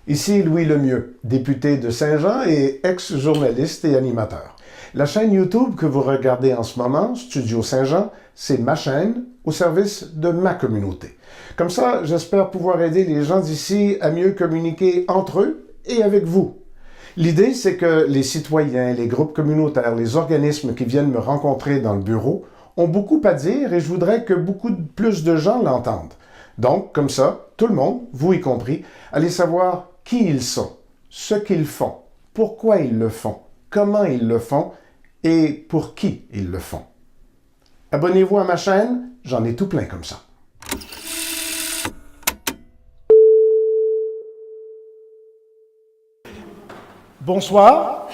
Ici Louis Lemieux, député de Saint-Jean et ex-journaliste et animateur. La chaîne YouTube que vous regardez en ce moment, Studio Saint-Jean, c'est ma chaîne au service de ma communauté. Comme ça, j'espère pouvoir aider les gens d'ici à mieux communiquer entre eux et avec vous. L'idée, c'est que les citoyens, les groupes communautaires, les organismes qui viennent me rencontrer dans le bureau ont beaucoup à dire et je voudrais que beaucoup plus de gens l'entendent. Donc, comme ça, tout le monde, vous y compris, allez savoir qui ils sont, ce qu'ils font, pourquoi ils le font, comment ils le font et pour qui ils le font. Abonnez-vous à ma chaîne, j'en ai tout plein comme ça. Bonsoir,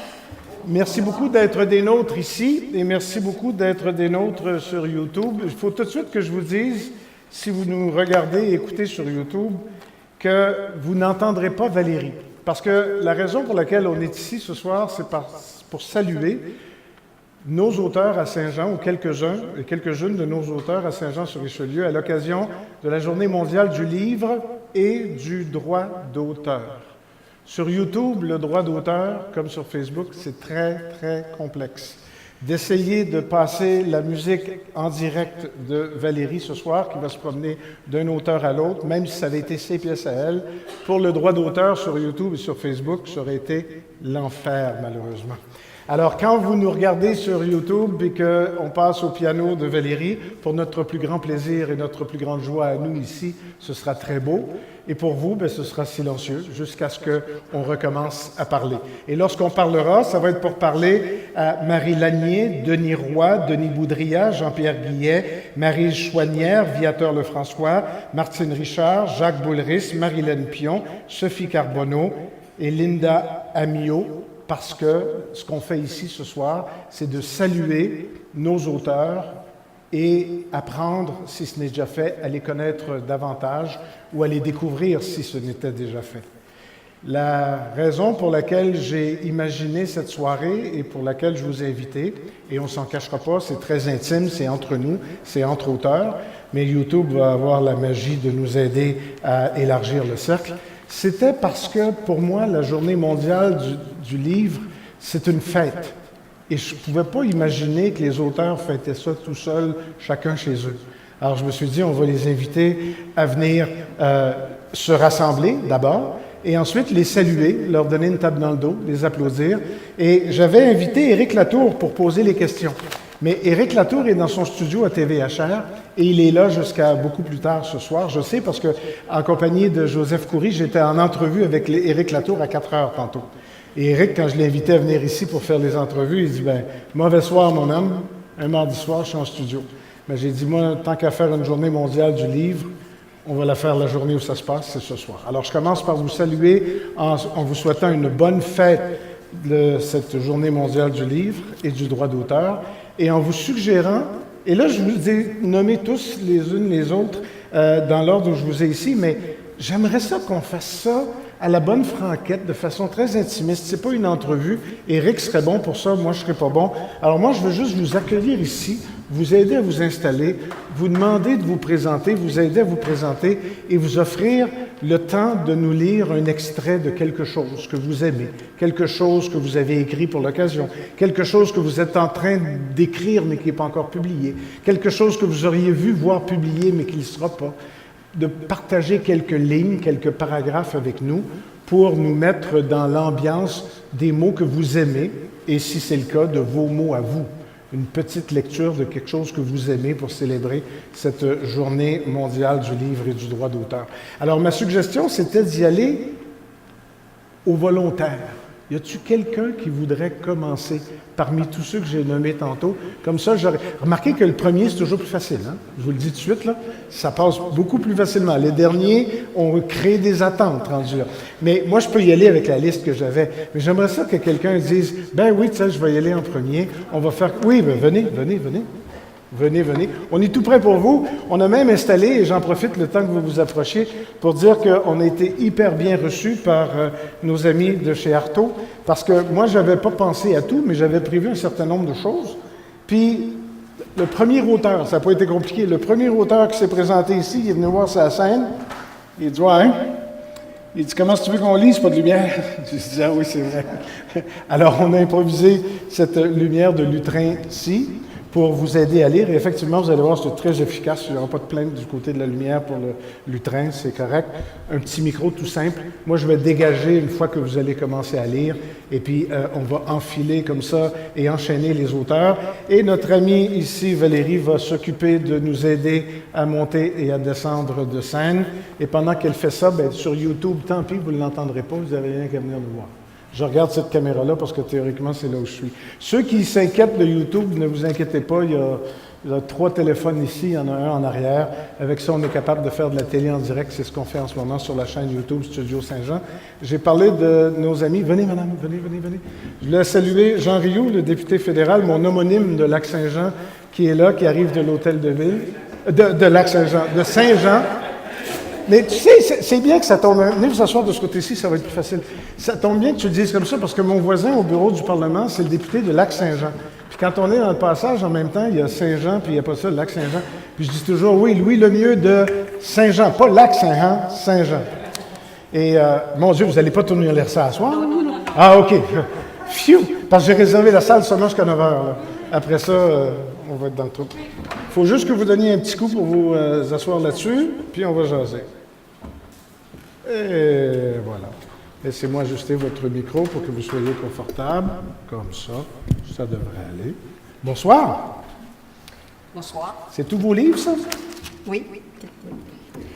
merci beaucoup d'être des nôtres ici et merci beaucoup d'être des nôtres sur YouTube. Il faut tout de suite que je vous dise, si vous nous regardez et écoutez sur YouTube, que vous n'entendrez pas Valérie. Parce que la raison pour laquelle on est ici ce soir, c'est pour saluer nos auteurs à Saint-Jean, ou quelques-unes de nos auteurs à Saint-Jean-sur-Richelieu, à l'occasion de la Journée mondiale du livre et du droit d'auteur. Sur YouTube, le droit d'auteur, comme sur Facebook, c'est très, très complexe. D'essayer de passer la musique en direct de Valérie ce soir, qui va se promener d'un auteur à l'autre, même si ça avait été ses pièces à elle, pour le droit d'auteur sur YouTube et sur Facebook, ça aurait été l'enfer, malheureusement. Alors, quand vous nous regardez sur YouTube et qu'on passe au piano de Valérie, pour notre plus grand plaisir et notre plus grande joie à nous ici, ce sera très beau. Et pour vous, bien, ce sera silencieux jusqu'à ce qu'on recommence à parler. Et lorsqu'on parlera, ça va être pour parler à Marie Lanier, Denis Roy, Denis Boudria, Jean-Pierre Guillet, Marie Chouanière, Viateur Lefrançois, Martine Richard, Jacques Boulris, Marilène Pion, Sophie Carbonneau et Linda Amiot, parce que ce qu'on fait ici ce soir, c'est de saluer nos auteurs et apprendre, si ce n'est déjà fait, à les connaître davantage ou à les découvrir si ce n'était déjà fait. La raison pour laquelle j'ai imaginé cette soirée et pour laquelle je vous ai invité, et on ne s'en cachera pas, c'est très intime, c'est entre nous, c'est entre auteurs, mais YouTube va avoir la magie de nous aider à élargir le cercle, c'était parce que pour moi, la Journée mondiale du livre, c'est une fête. Et je ne pouvais pas imaginer que les auteurs fêtaient ça tout seuls, chacun chez eux. Alors je me suis dit, on va les inviter à venir se rassembler d'abord, et ensuite les saluer, leur donner une tape dans le dos, les applaudir. Et j'avais invité Éric Latour pour poser les questions. Mais Éric Latour est dans son studio à TVHR et il est là jusqu'à beaucoup plus tard ce soir. Je sais parce que, en compagnie de Joseph Coury, j'étais en entrevue avec Éric Latour à 4 heures tantôt. Et Éric, quand je l'ai invité à venir ici pour faire les entrevues, il dit « Bien, mauvais soir, mon homme. Un mardi soir, je suis en studio. » Mais j'ai dit « Moi, tant qu'à faire une journée mondiale du livre, on va la faire la journée où ça se passe, c'est ce soir. » Alors, je commence par vous saluer en vous souhaitant une bonne fête de cette journée mondiale du livre et du droit d'auteur. Et en vous suggérant, et là je vous ai nommés tous les unes les autres dans l'ordre où je vous ai ici, mais j'aimerais ça qu'on fasse ça à la bonne franquette, de façon très intimiste. C'est pas une entrevue. Éric serait bon pour ça, moi je serais pas bon. Alors moi je veux juste vous accueillir ici, vous aider à vous installer, vous demander de vous présenter, vous aider à vous présenter et vous offrir le temps de nous lire un extrait de quelque chose que vous aimez, quelque chose que vous avez écrit pour l'occasion, quelque chose que vous êtes en train d'écrire mais qui n'est pas encore publié, quelque chose que vous auriez vu voir publié mais qui ne sera pas, de partager quelques lignes, quelques paragraphes avec nous pour nous mettre dans l'ambiance des mots que vous aimez et, si c'est le cas, de vos mots à vous. Une petite lecture de quelque chose que vous aimez pour célébrer cette journée mondiale du livre et du droit d'auteur. Alors, ma suggestion, c'était d'y aller au volontaire. Y a-t-il quelqu'un qui voudrait commencer parmi tous ceux que j'ai nommés tantôt? Comme ça, j'aurais remarqué que le premier, c'est toujours plus facile. Hein? Je vous le dis tout de suite, là, ça passe beaucoup plus facilement. Les derniers, on crée des attentes rendues là. Mais moi, je peux y aller avec la liste que j'avais. Mais j'aimerais ça que quelqu'un dise, « Ben oui, tu sais, je vais y aller en premier. On va faire... » Oui, ben venez. Venez. On est tout prêt pour vous. On a même installé, et j'en profite le temps que vous vous approchiez, pour dire qu'on a été hyper bien reçus par nos amis de chez Artaud, parce que moi, je n'avais pas pensé à tout, mais j'avais prévu un certain nombre de choses. Puis, le premier auteur, ça n'a pas été compliqué, le premier auteur qui s'est présenté ici, il est venu voir sa scène, il dit « Ouais, Il dit, comment tu veux qu'on lise, pas de lumière? Je dis, ah oui, c'est vrai. Alors, on a improvisé cette lumière de lutrin-ci pour vous aider à lire. Et effectivement, vous allez voir, c'est très efficace. Il n'y aura pas de plainte du côté de la lumière pour le lutrin, c'est correct. Un petit micro tout simple. Moi, je vais dégager une fois que vous allez commencer à lire. Et puis, on va enfiler comme ça et enchaîner les auteurs. Et notre amie ici, Valérie, va s'occuper de nous aider à monter et à descendre de scène. Et pendant qu'elle fait ça, bien, sur YouTube, tant pis, vous ne l'entendrez pas, vous n'avez rien qu'à venir nous voir. Je regarde cette caméra-là parce que théoriquement, c'est là où je suis. Ceux qui s'inquiètent de YouTube, ne vous inquiétez pas, il y a 3 téléphones ici, il y en a un en arrière. Avec ça, on est capable de faire de la télé en direct. C'est ce qu'on fait en ce moment sur la chaîne YouTube Studio Saint-Jean. J'ai parlé de nos amis. Venez, madame, venez. Je voulais saluer Jean Rioux, le député fédéral, mon homonyme de Lac-Saint-Jean, qui est là, qui arrive de l'hôtel de ville, de Lac-Saint-Jean, de Saint-Jean. Mais tu sais, c'est bien que ça tombe. Venez vous asseoir de ce côté-ci, ça va être plus facile. Ça tombe bien que tu le dises comme ça, parce que mon voisin au bureau du Parlement, c'est le député de Lac-Saint-Jean. Puis quand on est dans le passage, en même temps, il y a Saint-Jean, puis il n'y a pas ça, Lac-Saint-Jean. Puis je dis toujours, oui, Louis Lemieux de Saint-Jean, pas Lac-Saint-Jean, Saint-Jean. Et, mon Dieu, vous n'allez pas tourner l'air ça à soir? Non. Ah, OK. Phew! Parce que j'ai réservé la salle seulement jusqu'à 9 heures. Là. Après ça, on va être dans le trou. Il faut juste que vous donniez un petit coup pour vous asseoir là-dessus, puis on va jaser. Et voilà. Laissez-moi ajuster votre micro pour que vous soyez confortable. Comme ça. Ça devrait aller. Bonsoir. Bonsoir. C'est tous vos livres, ça? Oui.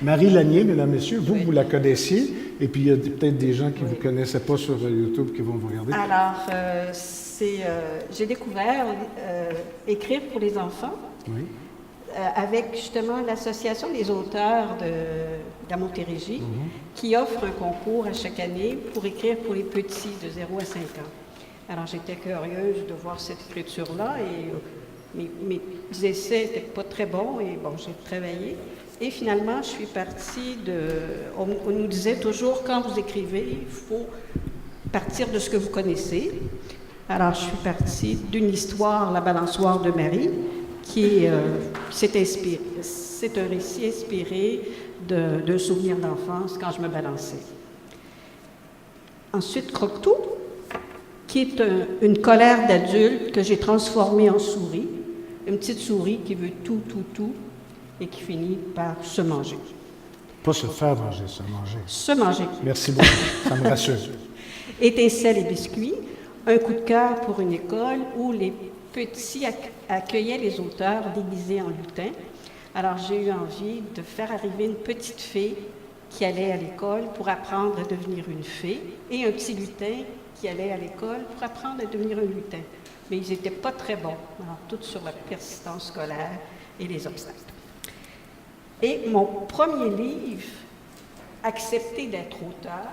Marie Lanier, mesdames, messieurs, vous la connaissiez. Et puis, il y a peut-être des gens qui ne vous connaissaient pas sur YouTube qui vont vous regarder. Alors, j'ai découvert écrire pour les enfants. Oui. Avec justement l'Association des auteurs de la Montérégie, qui offre un concours à chaque année pour écrire pour les petits de 0 à 5 ans. Alors j'étais curieuse de voir cette écriture-là et mes essais n'étaient pas très bons et bon, j'ai travaillé. Et finalement, je suis partie on nous disait toujours, quand vous écrivez, il faut partir de ce que vous connaissez. Alors je suis partie d'une histoire, La balançoire de Marie, qui s'est inspiré. C'est un récit inspiré d'un souvenir d'enfance quand je me balançais. Ensuite, Croque-Tout, qui est une colère d'adulte que j'ai transformée en souris. Une petite souris qui veut tout, et qui finit par se manger. Pas se faire manger, se manger. Se manger. Merci beaucoup, ça me rassure. Étincelles et biscuits, un coup de cœur pour une école où les petits accueillaient les auteurs déguisés en lutins. Alors, j'ai eu envie de faire arriver une petite fée qui allait à l'école pour apprendre à devenir une fée et un petit lutin qui allait à l'école pour apprendre à devenir un lutin. Mais ils n'étaient pas très bons, alors tout sur la persistance scolaire et les obstacles. Et mon premier livre, Accepter d'être auteur,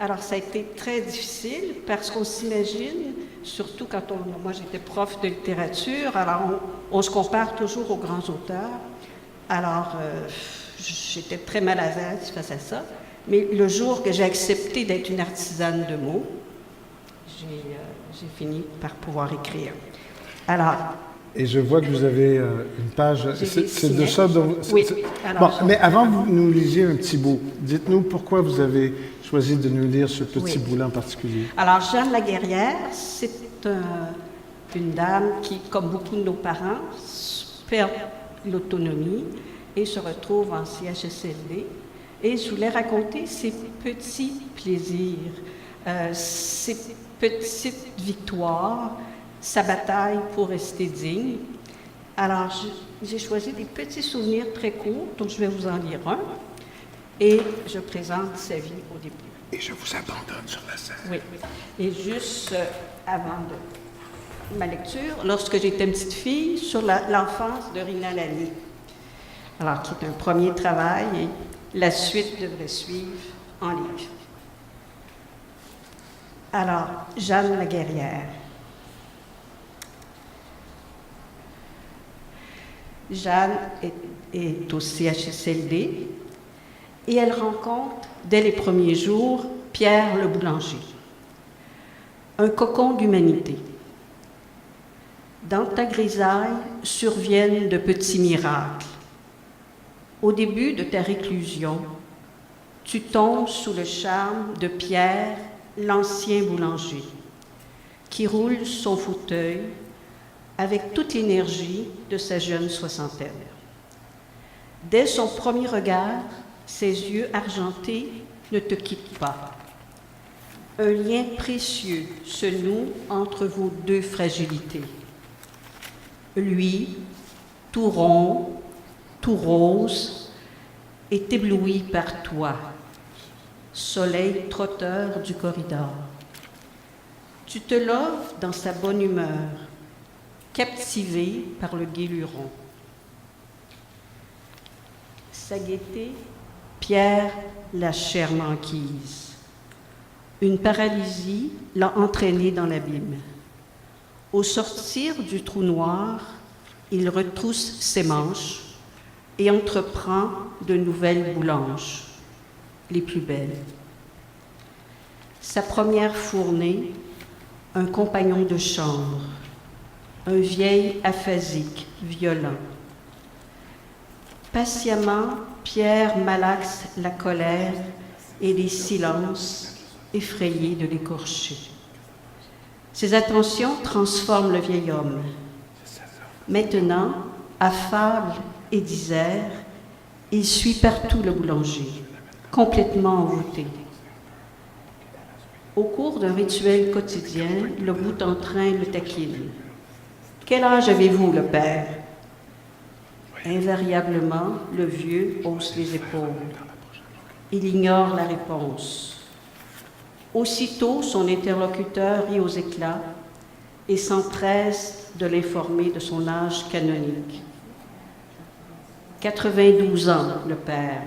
alors, ça a été très difficile parce qu'on s'imagine, surtout quand moi j'étais prof de littérature, alors on se compare toujours aux grands auteurs. Alors, j'étais très mal à l'aise face à ça. Mais le jour que j'ai accepté d'être une artisane de mots, j'ai fini par pouvoir écrire. Alors. Et je vois que vous avez une page. C'est de ça dont. Oui. Bon, mais avant que vous nous lisiez un petit bout, dites-nous pourquoi vous avez choisi de nous lire ce petit bout-là en particulier. Alors, Jeanne Laguerrière, c'est une dame qui, comme beaucoup de nos parents, perd l'autonomie et se retrouve en CHSLD. Et je voulais raconter ses petits plaisirs, ses petites victoires, sa bataille pour rester digne. Alors, j'ai choisi des petits souvenirs très courts, dont je vais vous en lire un. Et je présente sa vie au début. Et je vous abandonne sur la scène. Oui. Et juste avant ma lecture, lorsque j'étais une petite fille, sur l'enfance de Rina Lani. Alors, qui est un premier travail, et la suite devrait suivre en livre. Alors, Jeanne Laguerrière. Jeanne est au CHSLD et elle rencontre, dès les premiers jours, Pierre le boulanger. Un cocon d'humanité. Dans ta grisaille surviennent de petits miracles. Au début de ta réclusion, tu tombes sous le charme de Pierre, l'ancien boulanger, qui roule son fauteuil avec toute l'énergie de sa jeune soixantaine. Dès son premier regard, ses yeux argentés ne te quittent pas. Un lien précieux se noue entre vos deux fragilités. Lui, tout rond, tout rose, est ébloui par toi, soleil trotteur du corridor. Tu te loves dans sa bonne humeur, captivé par le gai luron. Sa gaieté, Pierre la chair manquise. Une paralysie l'a entraîné dans l'abîme. Au sortir du trou noir, il retrousse ses manches et entreprend de nouvelles boulanges, les plus belles. Sa première fournée, un compagnon de chambre, un vieil aphasique, violent. Patiemment, Pierre malaxe la colère et les silences effrayés de l'écorcher. Ses attentions transforment le vieil homme. Maintenant, affable et disert, il suit partout le boulanger, complètement envoûté. Au cours d'un rituel quotidien, le boute-en-train le taquine. « Quel âge avez-vous, le père ?» Invariablement, le vieux hausse les épaules. Il ignore la réponse. Aussitôt, son interlocuteur rit aux éclats et s'empresse de l'informer de son âge canonique. 92 ans, le père.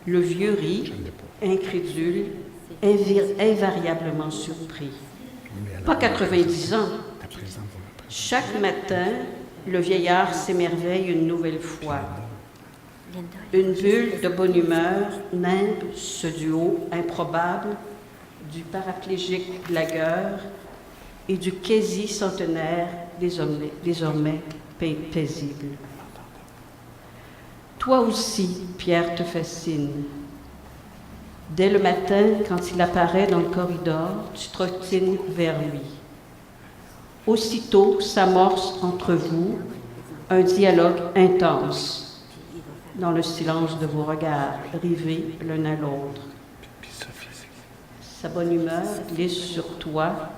Le vieux rit, incrédule, invariablement surpris. Pas 90 ans. Chaque matin, le vieillard s'émerveille une nouvelle fois. Une bulle de bonne humeur nimbe ce duo improbable du paraplégique blagueur et du quasi-centenaire désormais paisible. Toi aussi, Pierre te fascine. Dès le matin, quand il apparaît dans le corridor, tu trottines vers lui. Aussitôt s'amorce entre vous un dialogue intense, dans le silence de vos regards rivés l'un à l'autre. Sa bonne humeur glisse sur toi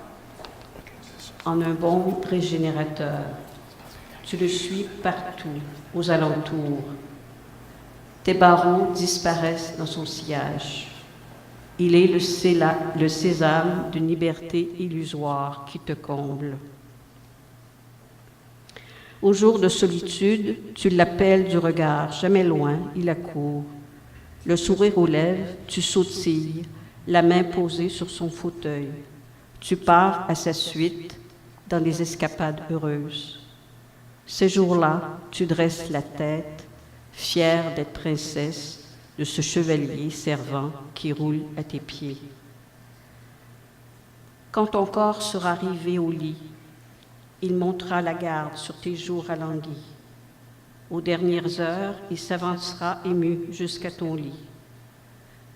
en un bond régénérateur. Tu le suis partout, aux alentours. Tes barreaux disparaissent dans son sillage. Il est le sésame d'une liberté illusoire qui te comble. Au jour de solitude, tu l'appelles du regard, jamais loin, il accourt. Le sourire aux lèvres, tu sautilles, la main posée sur son fauteuil. Tu pars à sa suite dans des escapades heureuses. Ces jours-là, tu dresses la tête, fière d'être princesse de ce chevalier servant qui roule à tes pieds. Quand ton corps sera arrivé au lit, il montera la garde sur tes jours alanguis. Aux dernières heures, il s'avancera ému jusqu'à ton lit.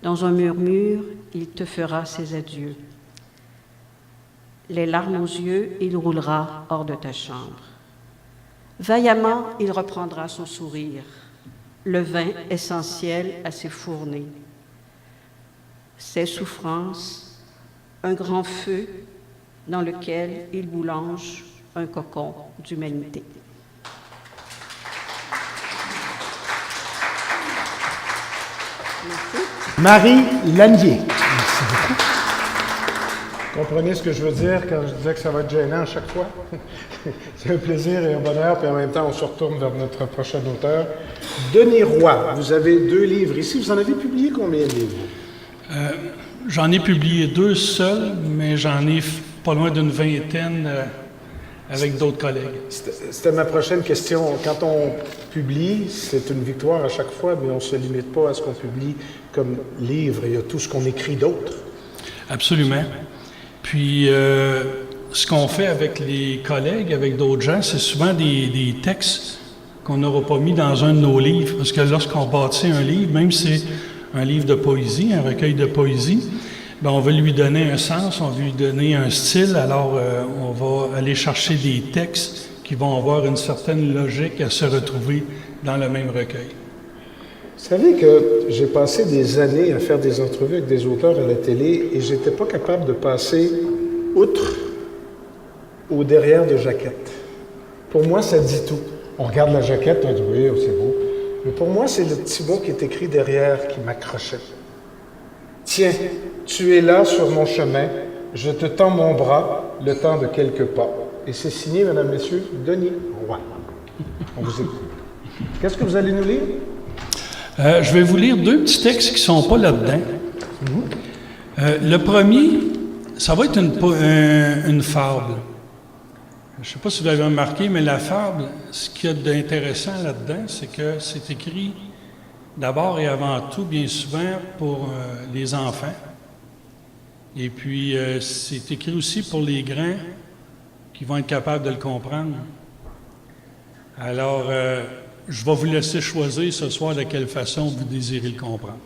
Dans un murmure, il te fera ses adieux. Les larmes aux yeux, il roulera hors de ta chambre. Vaillamment, il reprendra son sourire, le vin essentiel à ses fournées. Ses souffrances, un grand feu dans lequel il boulange un cocon d'humanité. Merci. Marie Lanier. Merci beaucoup. Comprenez ce que je veux dire quand je disais que ça va être gênant à chaque fois? C'est un plaisir et un bonheur, puis en même temps, on se retourne vers notre prochain auteur. Denis Roy, vous avez 2 livres ici. Vous en avez publié combien de livres? J'en ai publié 2 seuls, mais j'en ai pas loin d'une vingtaine avec d'autres collègues. C'était ma prochaine question. Quand on publie, c'est une victoire à chaque fois, mais on ne se limite pas à ce qu'on publie comme livre. Il y a tout ce qu'on écrit d'autre. Absolument. Puis, ce qu'on fait avec les collègues, avec d'autres gens, c'est souvent des textes qu'on n'aura pas mis dans un de nos livres. Parce que lorsqu'on bâtit un livre, même si c'est un livre de poésie, un recueil de poésie, bien, on veut lui donner un sens, on veut lui donner un style, alors on va aller chercher des textes qui vont avoir une certaine logique à se retrouver dans le même recueil. Vous savez que j'ai passé des années à faire des entrevues avec des auteurs à la télé et j'étais pas capable de passer outre au derrière de jaquette. Pour moi, ça dit tout. On regarde la jaquette, on dit oui, c'est beau. Mais pour moi, c'est le petit mot qui est écrit derrière qui m'accrochait. Tiens, tu es là sur mon chemin, je te tends mon bras, le temps de quelques pas. Et c'est signé, mesdames, messieurs, Denis Roy. On vous écoute. Qu'est-ce que vous allez nous lire? Je vais vous lire deux petits textes qui ne sont pas là-dedans. Le premier, ça va être une fable. Je ne sais pas si vous avez remarqué, mais la fable, ce qu'il y a d'intéressant là-dedans, c'est que c'est écrit d'abord et avant tout, bien souvent, pour les enfants. Et puis, c'est écrit aussi pour les grands qui vont être capables de le comprendre. Alors, je vais vous laisser choisir ce soir de quelle façon vous désirez le comprendre.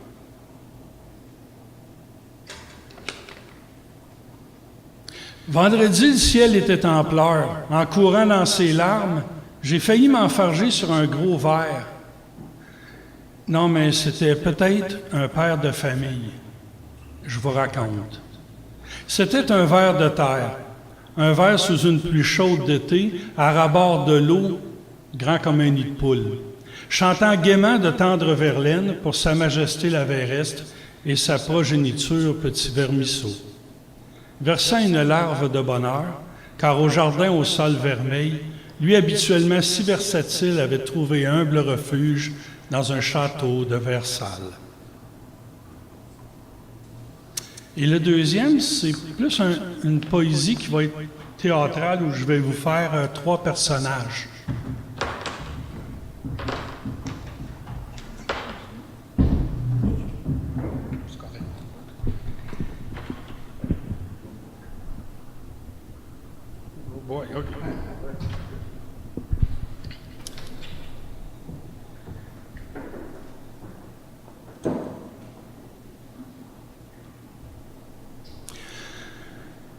Vendredi, le ciel était en pleurs. En courant dans ses larmes, j'ai failli m'enfarger sur un gros verre. Non, mais c'était peut-être un père de famille. Je vous raconte. C'était un ver de terre, un ver sous une pluie chaude d'été, à ras-bord de l'eau, grand comme un nid de poule, chantant gaiement de tendres verlaines pour Sa Majesté la Vereste et sa progéniture petit vermisseau. Versant une larve de bonheur, car au jardin au sol vermeil, lui habituellement si versatile avait trouvé humble refuge dans un château de Versailles. Et le deuxième, c'est plus une poésie qui va être théâtrale où je vais vous faire 3 personnages.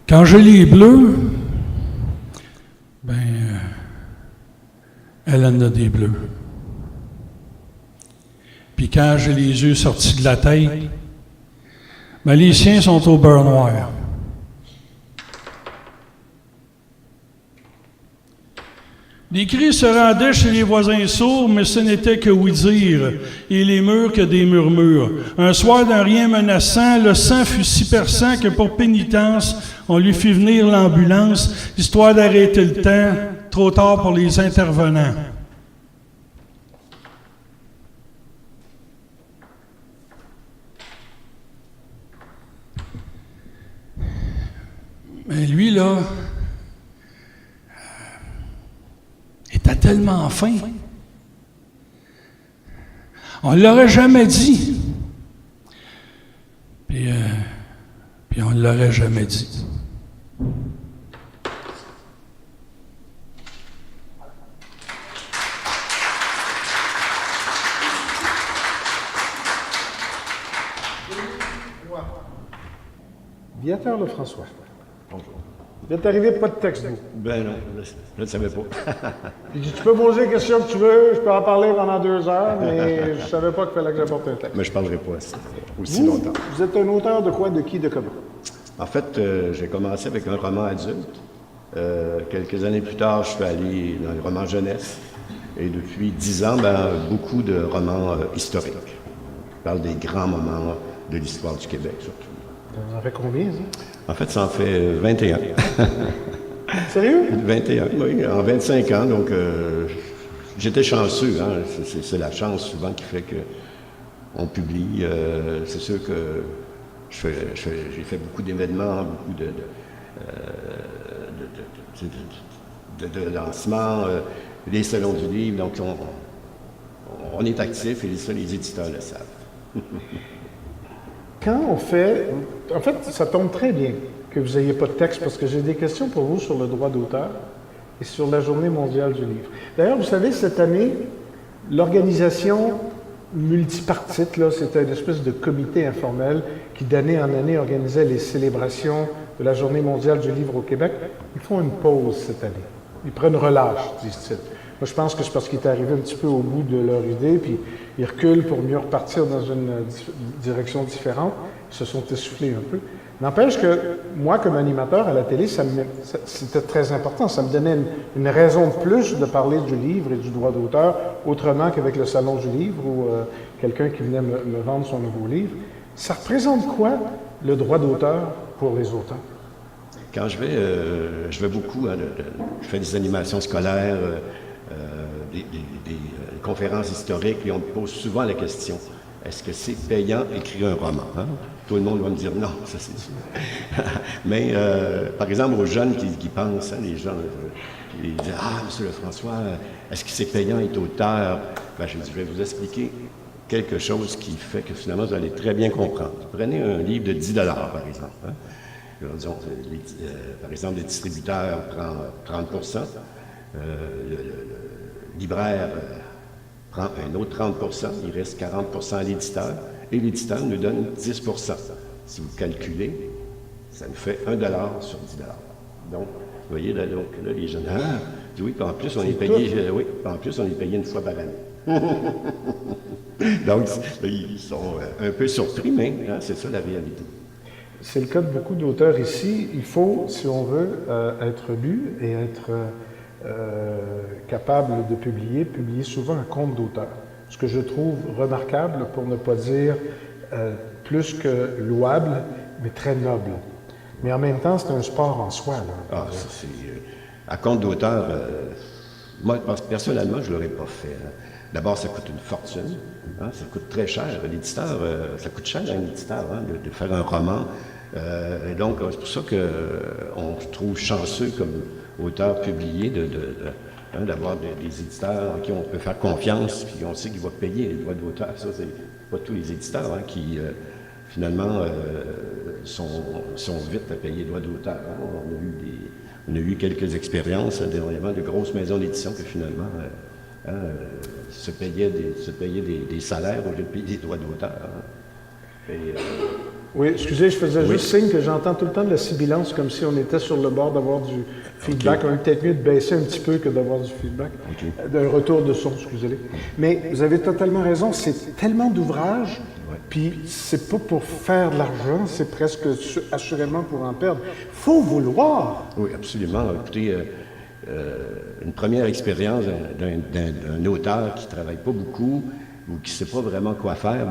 Quand je lis bleu, elle en a des bleus. Puis quand j'ai les yeux sortis de la tête, les siens sont au beurre noir. Des cris se rendaient chez les voisins sourds, mais ce n'était que oui-dire, et les murs que des murmures. Un soir d'un rien menaçant, le sang fut si perçant que pour pénitence, on lui fit venir l'ambulance, histoire d'arrêter le temps, trop tard pour les intervenants. Mais lui, là, était tellement fin. On ne l'aurait jamais dit. Puis on ne l'aurait jamais dit. Viateur Lefrançois. Bonjour. Vous êtes arrivé pas de texte, vous? Ben non, je ne savais pas. Tu peux poser les questions que tu veux, je peux en parler pendant 2 heures, mais je ne savais pas qu'il fallait que j'apporte un texte. Mais je ne parlerai pas aussi longtemps. Vous êtes un auteur de quoi, de qui, de comment? En fait, j'ai commencé avec un roman adulte. Quelques années plus tard, je suis allé dans les romans jeunesse. Et depuis 10 ans, beaucoup de romans historiques. Je parle des grands moments de l'histoire du Québec, surtout. Vous en fait combien, ça? En fait, ça en fait 21. Sérieux? 21, oui, en 25 ans. Donc, j'étais chanceux. Hein? C'est la chance souvent qui fait qu'on publie. C'est sûr que j'ai fait beaucoup d'événements, beaucoup de lancements, les salons du livre. Donc, on est actif et les éditeurs le savent. Quand on fait... En fait, ça tombe très bien que vous n'ayez pas de texte parce que j'ai des questions pour vous sur le droit d'auteur et sur la Journée mondiale du livre. D'ailleurs, vous savez, cette année, l'organisation multipartite, là. C'était une espèce de comité informel qui, d'année en année, organisait les célébrations de la Journée mondiale du livre au Québec. Ils font une pause cette année. Ils prennent relâche, disent-ils. Moi, je pense que c'est parce qu'ils étaient arrivés un petit peu au bout de leur idée, puis ils reculent pour mieux repartir dans une direction différente. Ils se sont essoufflés un peu. N'empêche que moi, comme animateur à la télé, c'était très important. Ça me donnait une raison de plus de parler du livre et du droit d'auteur, autrement qu'avec le Salon du livre ou quelqu'un qui venait me vendre son nouveau livre. Ça représente quoi, le droit d'auteur pour les auteurs? Quand je vais beaucoup, je fais des animations scolaires, des conférences historiques, et on me pose souvent la question, est-ce que c'est payant écrire un roman? Hein? Tout le monde va me dire non, ça c'est sûr. Mais, par exemple, aux jeunes qui pensent, hein, les gens, ils disent, ah, M. Lefrançois, est-ce que c'est payant être auteur? Ben, je vais vous expliquer quelque chose qui fait que finalement, vous allez très bien comprendre. Prenez un livre de 10 par exemple. Hein? Disons, par exemple, le distributeur prend 30 le libraire prend un autre 30 il reste 40 à l'éditeur, et l'éditeur nous donne 10 Si vous calculez, ça nous fait 1 sur 10 Donc, vous voyez, là, les jeunes, oui, puis en plus, on est payé, en plus, on est payé une fois par année. Donc, ils sont un peu surpris, mais hein, c'est ça la réalité. C'est le cas de beaucoup d'auteurs ici. Il faut, si on veut, être lu et être capable de publier souvent un compte d'auteur. Ce que je trouve remarquable, pour ne pas dire plus que louable, mais très noble. Mais en même temps, c'est un sport en soi. Là. À compte d'auteur, moi, personnellement, je ne l'aurais pas fait. Hein. D'abord, ça coûte une fortune. Hein, ça coûte très cher. L'éditeur, ça coûte cher à un éditeur hein, de faire un roman. Et donc, c'est pour ça qu'on se trouve chanceux comme auteur publié d'avoir des éditeurs en qui on peut faire confiance, puis on sait qu'ils vont payer les droits d'auteur. Ça, c'est pas tous les éditeurs hein, qui, finalement, sont vite à payer les droits d'auteur. Hein. On a eu quelques expériences, dernièrement, de grosses maisons d'édition que finalement se payaient des salaires au lieu de payer des droits d'auteur. Hein. Oui, excusez, je faisais juste signe que j'entends tout le temps de la sibilance comme si on était sur le bord d'avoir du feedback. On est peut-être mieux de baisser un petit peu que d'avoir du feedback. D'un retour de son, excusez-le. Mais vous avez totalement raison, c'est tellement d'ouvrages, puis c'est pas pour faire de l'argent, c'est presque assurément pour en perdre. Faut vouloir! Oui, absolument. Écoutez, une première expérience d'un auteur qui travaille pas beaucoup, ou qui ne sait pas vraiment quoi faire,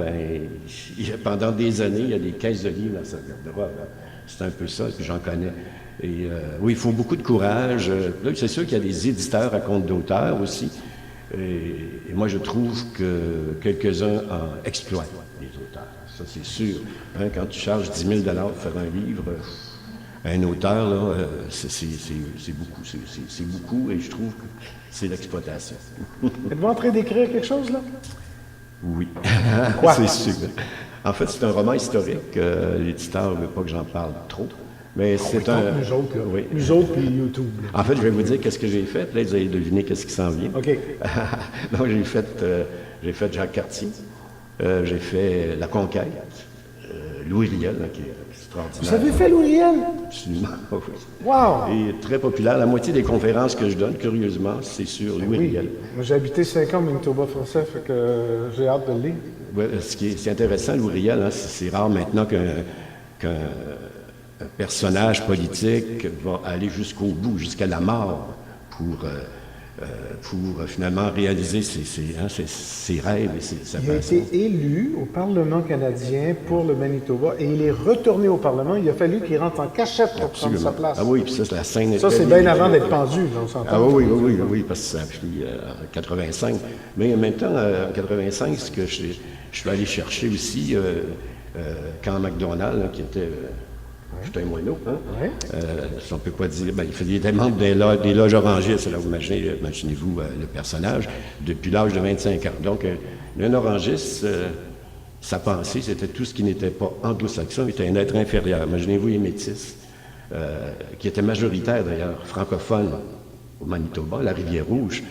pendant des années, il y a des caisses de livres dans sa garde-robe. C'est un peu ça, puis j'en connais. Et oui, il faut beaucoup de courage. Là, c'est sûr qu'il y a des éditeurs à compte d'auteur aussi. Et moi, je trouve que quelques-uns exploitent les auteurs. Ça, c'est sûr. Hein, quand tu charges 10 000 pour faire un livre, un auteur, là, c'est beaucoup. C'est beaucoup, et je trouve que c'est l'exploitation. Êtes-vous en train d'écrire quelque chose, là? Oui, c'est sûr. En fait, c'est un roman historique. L'éditeur ne veut pas que j'en parle trop. Mais c'est un. Nous autres, là. Oui. Nous autres, puis YouTube. Là. En fait, je vais vous dire qu'est-ce que j'ai fait. Là, vous allez deviner qu'est-ce qui s'en vient. OK. Donc, j'ai fait Jacques Cartier. J'ai fait La Conquête. Louis Riel, qui est extraordinaire. Vous avez fait Louis Riel? Absolument, oui. Wow! Et très populaire. La moitié des conférences que je donne, curieusement, c'est sur Louis Riel. Moi, j'ai habité 5 ans au Manitoba français, fait que j'ai hâte de le lire. Ouais, ce qui est intéressant, Louis Riel, hein, c'est rare maintenant qu'un personnage politique va aller jusqu'au bout, jusqu'à la mort, pour finalement réaliser ses rêves et sa Il a été élu au Parlement canadien pour le Manitoba et il est retourné au Parlement. Il a fallu qu'il rentre en cachette pour prendre sa place. Ah oui, puis ça, c'est la scène... Ça, c'est bien avant d'être pendu, on s'entend. Ah oui, parce que ça a pris en 85. Mais en même temps, en 85, ce que je suis allé chercher aussi, quand McDonald, qui était... J'étais un moineau, hein? Ouais. On ne peut pas dire. Il était membre des loges orangistes, là, imaginez-vous le personnage, depuis l'âge de 25 ans. Donc, un orangiste, sa pensée, c'était tout ce qui n'était pas anglo-saxon, était un être inférieur. Imaginez-vous les métis, qui étaient majoritaires d'ailleurs, francophones au Manitoba, la Rivière-Rouge.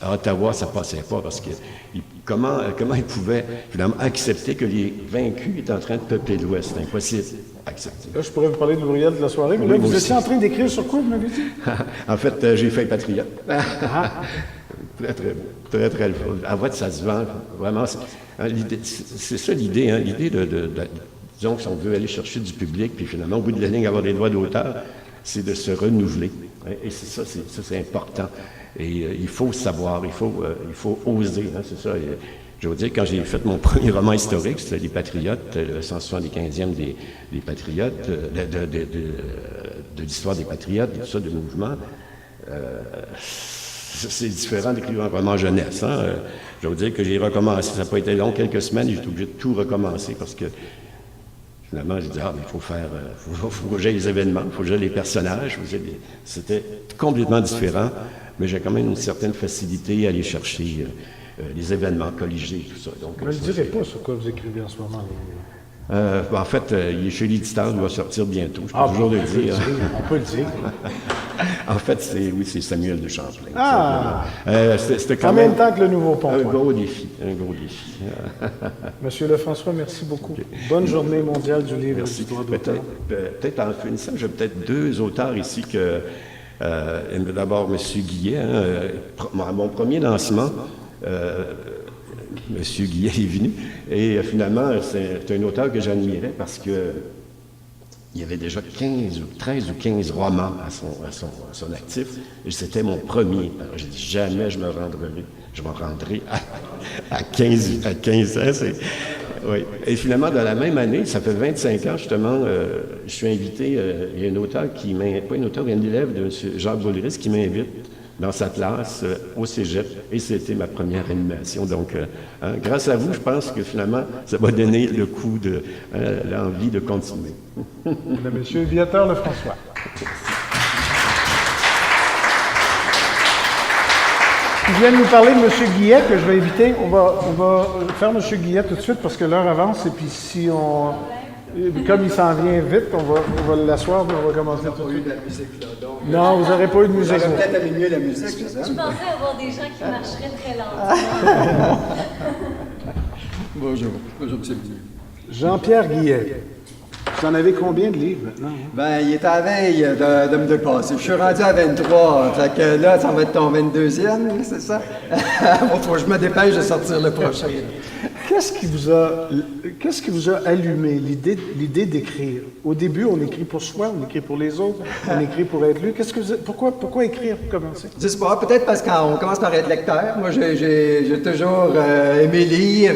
À Ottawa, ça passait pas parce que comment ils pouvaient finalement accepter que les vaincus étaient en train de peupler l'Ouest? C'est impossible à accepter. Là, je pourrais vous parler de Louriel de la soirée, mais là, Oui, vous moi étiez aussi. en train d'écrire sur quoi, vous m'avez dit? En fait, j'ai fait Patriote. Très, très beau. Très, très beau. À voix, ça se vend. Vraiment, c'est ça l'idée. Hein, l'idée disons que si on veut aller chercher du public, puis finalement, au bout de la ligne, avoir des droits d'auteur, c'est de se renouveler. Et c'est ça, c'est important. Et il faut savoir, il faut oser. Hein, c'est ça. Et, je veux dire, quand j'ai fait mon premier roman historique, c'était Les Patriotes, le 175e des Patriotes, de l'histoire des Patriotes, tout ça, du mouvement. C'est différent d'écrire un roman jeunesse. Hein. Je veux dire que j'ai recommencé. Ça n'a pas été long, quelques semaines, j'étais obligé de tout recommencer parce que finalement, j'ai dit, mais il faut faire, faut que j'aille les événements, il faut que j'aille les personnages. C'était complètement différent, mais j'ai quand même une certaine facilité à aller chercher les événements, colliger, tout ça. Donc, Je ne dirai pas sur quoi vous écrivez en ce moment. En fait, il est chez l'éditeur, il va sortir bientôt. Je peux toujours le dire. On peut le dire. En fait, c'est Samuel de Champlain. Ah! C'était quand En même temps que le nouveau pont. un gros défi. Monsieur Lefrançois, merci beaucoup. Bonne journée mondiale du livre et Merci. du droit d'auteur. Peut-être en finissant, j'ai peut-être deux auteurs ici que... d'abord, M. Guillet, à mon premier lancement, M. Guillet est venu, et finalement, c'est un auteur que j'admirais parce que il y avait déjà 13 ou 15 romans à son actif, et c'était mon premier. Alors, j'ai dit, jamais je me rendrai à 15 ans. Oui. Et finalement, dans la même année, ça fait 25 ans, justement, je suis invité, il y a un auteur pas un auteur, il y a un élève de M. Jacques Boulris qui m'invite dans sa classe au cégep, et c'était ma première animation. Donc, grâce à vous, je pense que finalement, ça m'a donné le coup de l'envie de continuer. Monsieur Viateur Lefrançois. Qui vient de nous parler de M. Guillet, que je vais inviter. On va faire M. Guillet tout de suite parce que l'heure avance, et puis si on... Comme il s'en vient vite, on va l'asseoir, mais on va commencer tout de suite. La musique, là, donc, Non, vous n'aurez pas eu de musique. j'aurais peut-être aimé mieux la musique. Je pensais avoir des gens qui marcheraient très lentement. Bonjour. Bonjour, M. Guillet. Jean-Pierre Guillet. Vous en avez combien de livres maintenant? Hein? Ben, il est à la veille de me dépasser. Je suis rendu à 23. Fait que là, ça va être ton 22e, c'est ça? Bon, faut que je me dépêche de sortir le prochain. Qu'est-ce qui vous a allumé l'idée d'écrire? Au début, on écrit pour soi, on écrit pour les autres, on écrit pour être lu. Pourquoi écrire pour commencer? Je sais pas, peut-être parce qu'on commence par être lecteur. Moi, j'ai toujours aimé lire.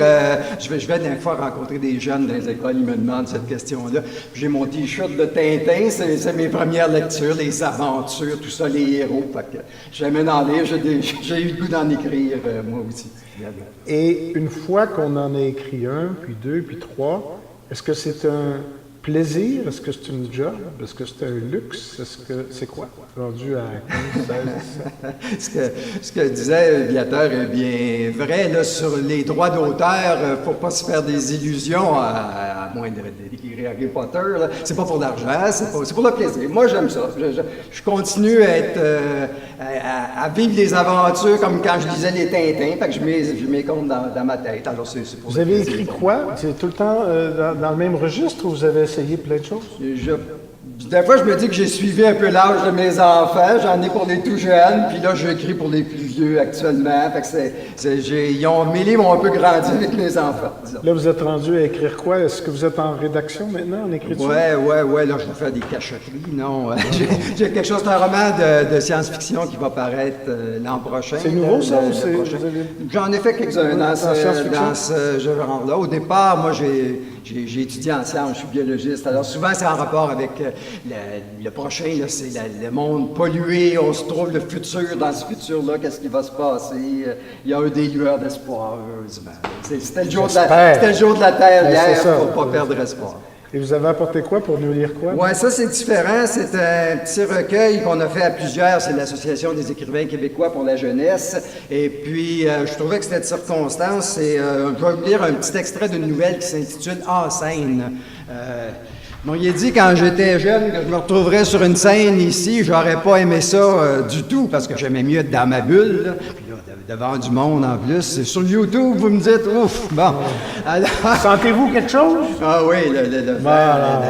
Je vais des fois rencontrer des jeunes dans les écoles, ils me demandent cette question-là. J'ai mon T-shirt de Tintin, c'est mes premières lectures, les aventures, tout ça, les héros. Fait que j'aimais en lire, j'ai eu le goût d'en écrire, moi aussi. Et une fois qu'on en a écrit un, puis deux, puis trois, est-ce que c'est un plaisir? Est-ce que c'est une job? Est-ce que c'est un luxe? Est-ce que c'est quoi? Rendu à 15, 16... Ce que disait Viateur est bien vrai. Là, sur les droits d'auteur, il ne faut pas se faire des illusions, à moins d'écrire Harry Potter. Là. C'est pas pour l'argent, c'est pour le plaisir. Moi, j'aime ça. Je continue à vivre des aventures comme quand je lisais les Tintins. Fait que je mets compte dans ma tête. Alors, c'est pour Vous le avez plaisir. écrit quoi? C'est tout le temps dans le même registre ou vous avez essayé plein de choses? Des fois, je me dis que j'ai suivi un peu l'âge de mes enfants. J'en ai pour les tout jeunes, puis là, j'écris pour les plus vieux actuellement. Fait que mes livres ont un peu grandi avec mes enfants, disons. Là, vous êtes rendu à écrire quoi? Est-ce que vous êtes en rédaction maintenant, en écriture? Ouais, là, je vais faire des cachotteries, non. J'ai quelque chose, c'est un roman de science-fiction qui va paraître l'an prochain. C'est nouveau, ça, ou le prochain. vous avez... J'en ai fait quelques-uns dans ce genre-là. Au départ, moi, j'ai étudié en sciences, je suis biologiste. Alors, souvent, c'est en rapport avec le prochain, là, c'est le monde pollué. On se trouve le futur. Dans ce futur-là, qu'est-ce qui va se passer? Il y a des lueurs d'espoir. C'était le jour de la Terre hier, il ne faut pas perdre espoir. Et vous avez apporté quoi pour nous lire quoi? Oui, ça c'est différent. C'est un petit recueil qu'on a fait à plusieurs. C'est l'Association des écrivains québécois pour la jeunesse. Et puis, je trouvais que cette circonstance, je vais vous lire un petit extrait d'une nouvelle qui s'intitule « En scène ». Bon, il a dit quand j'étais jeune que je me retrouverais sur une scène ici, j'aurais pas aimé ça du tout parce que j'aimais mieux être dans ma bulle. Là. Puis là, devant du monde en plus. Sur YouTube, vous me dites, ouf, bon. Alors, Sentez-vous quelque chose? ah oui, le Voilà.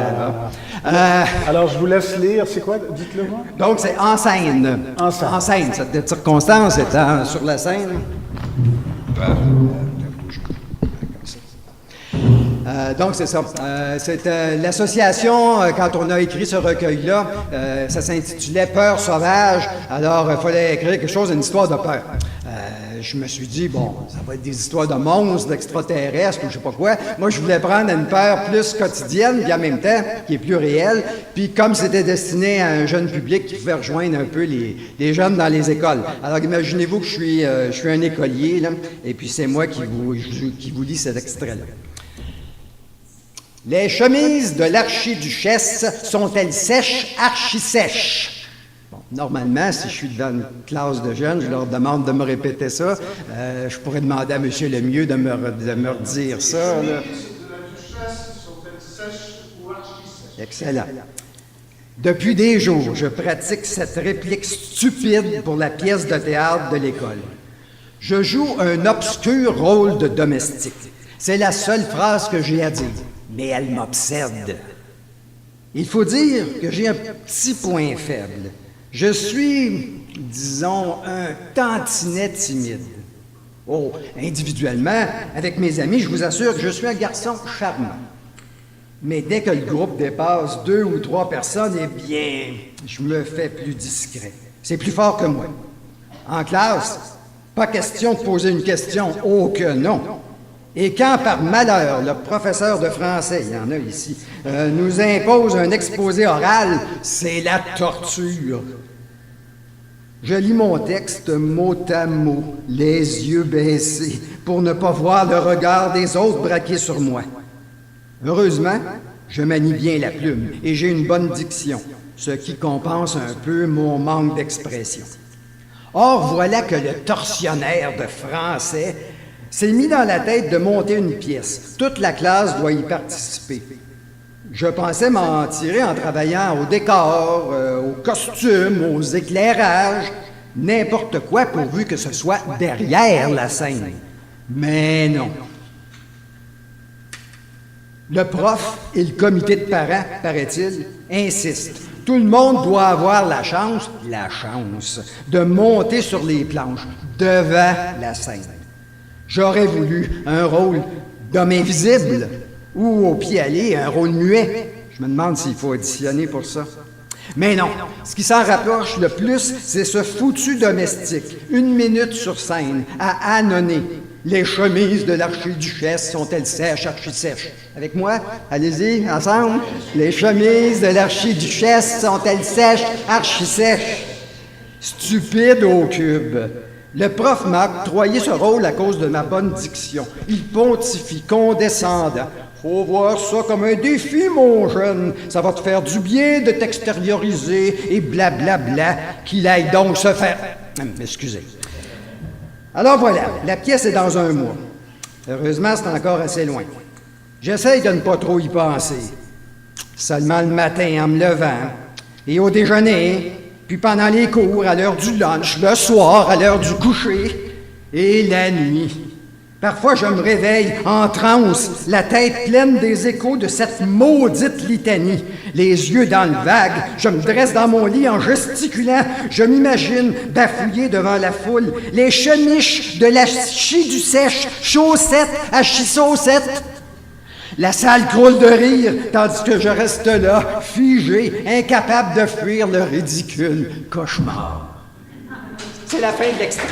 Alors, je vous laisse lire. C'est quoi? Dites-le moi. donc, c'est en scène. En scène. En scène, cette circonstance étant sur la scène. Donc, c'est ça. C'est l'association, quand on a écrit ce recueil-là, ça s'intitulait Peur sauvage. Alors, il fallait écrire quelque chose, une histoire de peur. Je me suis dit, bon, ça va être des histoires de monstres, d'extraterrestres, ou je sais pas quoi. Moi, je voulais prendre une peur plus quotidienne, puis en même temps, qui est plus réelle. Puis comme c'était destiné à un jeune public qui pouvait rejoindre un peu les jeunes dans les écoles. Alors, imaginez-vous que je suis un écolier, là, et puis c'est moi qui vous lis cet extrait-là. Les chemises de l'archiduchesse sont-elles sèches, archi-sèches? Bon, normalement, si je suis devant une classe de jeunes, je leur demande de me répéter ça. Je pourrais demander à M. Lemieux de me redire ça. Là. Les chemises de la duchesse sont-elles sèches ou archi-sèches? Excellent. Depuis des jours, je pratique cette réplique stupide pour la pièce de théâtre de l'école. Je joue un obscur rôle de domestique. C'est la seule phrase que j'ai à dire. Mais elle m'obsède. Il faut dire que j'ai un petit point faible. Je suis, disons, un tantinet timide. Oh, individuellement, avec mes amis, je vous assure que je suis un garçon charmant. Mais dès que le groupe dépasse 2 ou 3 personnes, eh bien, je me fais plus discret. C'est plus fort que moi. En classe, pas question de poser une question, oh que non. Et quand, par malheur, le professeur de français, il y en a ici, nous impose un exposé oral, c'est la torture. Je lis mon texte mot à mot, les yeux baissés, pour ne pas voir le regard des autres braqués sur moi. Heureusement, je manie bien la plume et j'ai une bonne diction, ce qui compense un peu mon manque d'expression. Or, voilà que le tortionnaire de français s'est mis dans la tête de monter une pièce. Toute la classe doit y participer. Je pensais m'en tirer en travaillant au décor, aux costumes, aux éclairages, n'importe quoi pourvu que ce soit derrière la scène. Mais non. Le prof et le comité de parents, paraît-il, insistent. Tout le monde doit avoir la chance, de monter sur les planches, devant la scène. J'aurais voulu un rôle d'homme invisible ou, au pied-aller, un rôle muet. Je me demande s'il faut auditionner pour ça. Mais non, ce qui s'en rapproche le plus, c'est ce foutu domestique, 1 minute sur scène, à annonner. Les chemises de l'archiduchesse sont-elles sèches, archi-sèches? Avec moi? Allez-y, ensemble. Les chemises de l'archiduchesse sont-elles sèches, archi-sèches? Stupide au cube. Le prof m'a octroyé ce rôle à cause de ma bonne diction. Il pontifie, condescendant. Faut voir ça comme un défi, mon jeune. Ça va te faire du bien de t'extérioriser et blablabla, qu'il aille donc se faire... Excusez. Alors voilà, la pièce est dans 1 mois. Heureusement, c'est encore assez loin. J'essaye de ne pas trop y penser. Seulement le matin en me levant, et au déjeuner, puis pendant les cours, à l'heure du lunch, le soir, à l'heure du coucher, et la nuit. Parfois, je me réveille en transe, la tête pleine des échos de cette maudite litanie. Les yeux dans le vague, je me dresse dans mon lit en gesticulant. Je m'imagine bafouiller devant la foule. Les chemiches de la chi-du-sèche, chaussettes à chi-saucettes. La salle croule de rire, tandis que je reste là, figé, incapable de fuir le ridicule cauchemar. C'est la fin de l'extrait.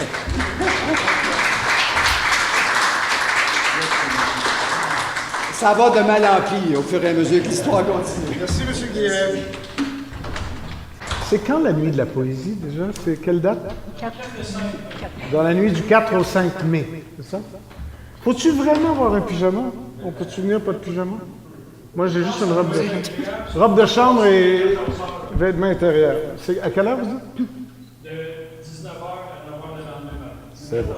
Ça va de mal en pis au fur et à mesure que l'histoire continue. Merci, M. Guilhem. C'est quand la nuit de la poésie, déjà? C'est quelle date? 4. Dans la nuit du 4 au 5 mai, c'est ça? Faut-tu vraiment avoir un pyjama? On peut-tu venir pas de pyjama? Moi, j'ai juste une robe de chambre. Robe de chambre et vêtements intérieurs. C'est à quelle heure, vous dites? De 19h à 9h le lendemain matin. C'est bon.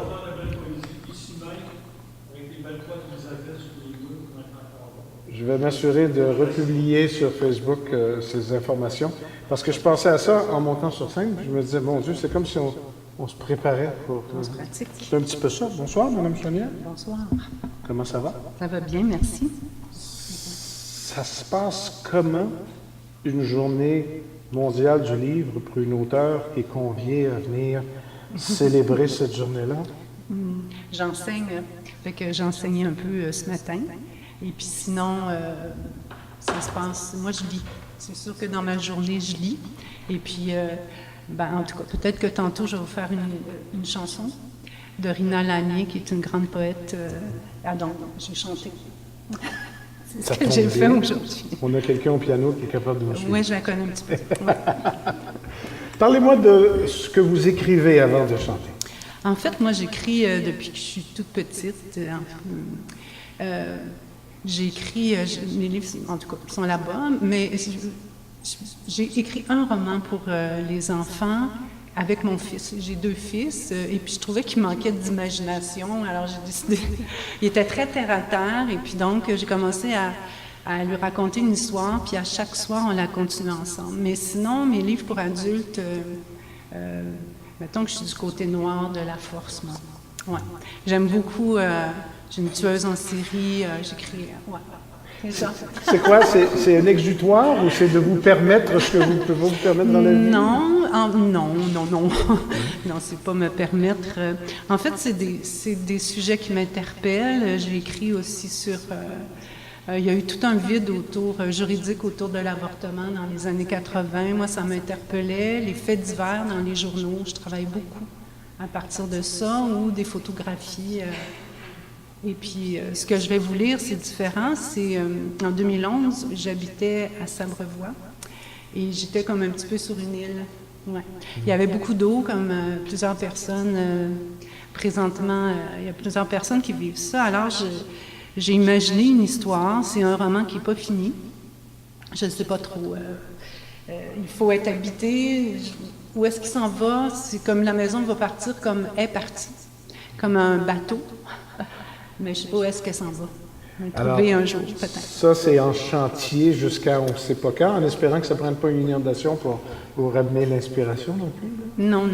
Je vais m'assurer de republier sur Facebook ces informations, parce que je pensais à ça en montant sur scène, puis je me disais, mon Dieu, c'est comme si On se préparait pour... On se pratique. C'est un petit peu ça. Bonsoir, Mme Chaumière. Bonsoir. Comment ça va? Ça va bien, merci. Ça se passe comment une journée mondiale du livre pour une auteure et qu'on vient à venir célébrer cette journée-là? J'enseigne, fait que j'ai enseigné un peu ce matin. Et puis sinon, ça se passe, moi je lis. C'est sûr que dans ma journée, je lis. Et puis, en tout cas, peut-être que tantôt, je vais vous faire une chanson de Rina Lanier, qui est une grande poète. Donc, j'ai chanté. C'est ce que j'ai fait aujourd'hui. On a quelqu'un au piano qui est capable de vous suivre. Oui, je la connais un petit peu. Ouais. Parlez-moi de ce que vous écrivez avant de chanter. En fait, moi, j'écris depuis que je suis toute petite. J'ai écrit, mes livres, en tout cas, sont là-bas, mais j'ai écrit un roman pour les enfants avec mon fils. J'ai 2 fils, et puis je trouvais qu'il manquait d'imagination, alors j'ai décidé... Il était très terre-à-terre, et puis donc j'ai commencé à lui raconter une histoire, puis à chaque soir, on la continue ensemble. Mais sinon, mes livres pour adultes, mettons que je suis du côté noir de la force, moi. Ouais. J'aime beaucoup... j'ai une tueuse en série, j'écris... ouais. C'est ça. C'est quoi? C'est un exutoire ou c'est de vous permettre ce que vous pouvez vous permettre dans la vie? Non, non, c'est pas me permettre. En fait, c'est des sujets qui m'interpellent. J'ai écrit aussi sur... il y a eu tout un vide juridique autour de l'avortement dans les années 80. Moi, ça m'interpellait. Les faits divers dans les journaux, je travaille beaucoup à partir de ça, ou des photographies... Et puis, ce que je vais vous lire, c'est différent. C'est en 2011, j'habitais à Sabrevois et j'étais comme un petit peu sur une île. Ouais. Il y avait beaucoup d'eau, comme plusieurs personnes. Présentement, il y a plusieurs personnes qui vivent ça. Alors, j'ai imaginé une histoire. C'est un roman qui n'est pas fini. Je ne sais pas trop. Il faut être habité. Où est-ce qu'il s'en va? C'est comme la maison va partir comme est partie, comme un bateau. Mais je ne sais pas où est-ce qu'elle s'en va. On va trouver un jour, peut-être. Ça, c'est en chantier jusqu'à on ne sait pas quand, en espérant que ça ne prenne pas une inondation pour vous ramener l'inspiration non plus? Non.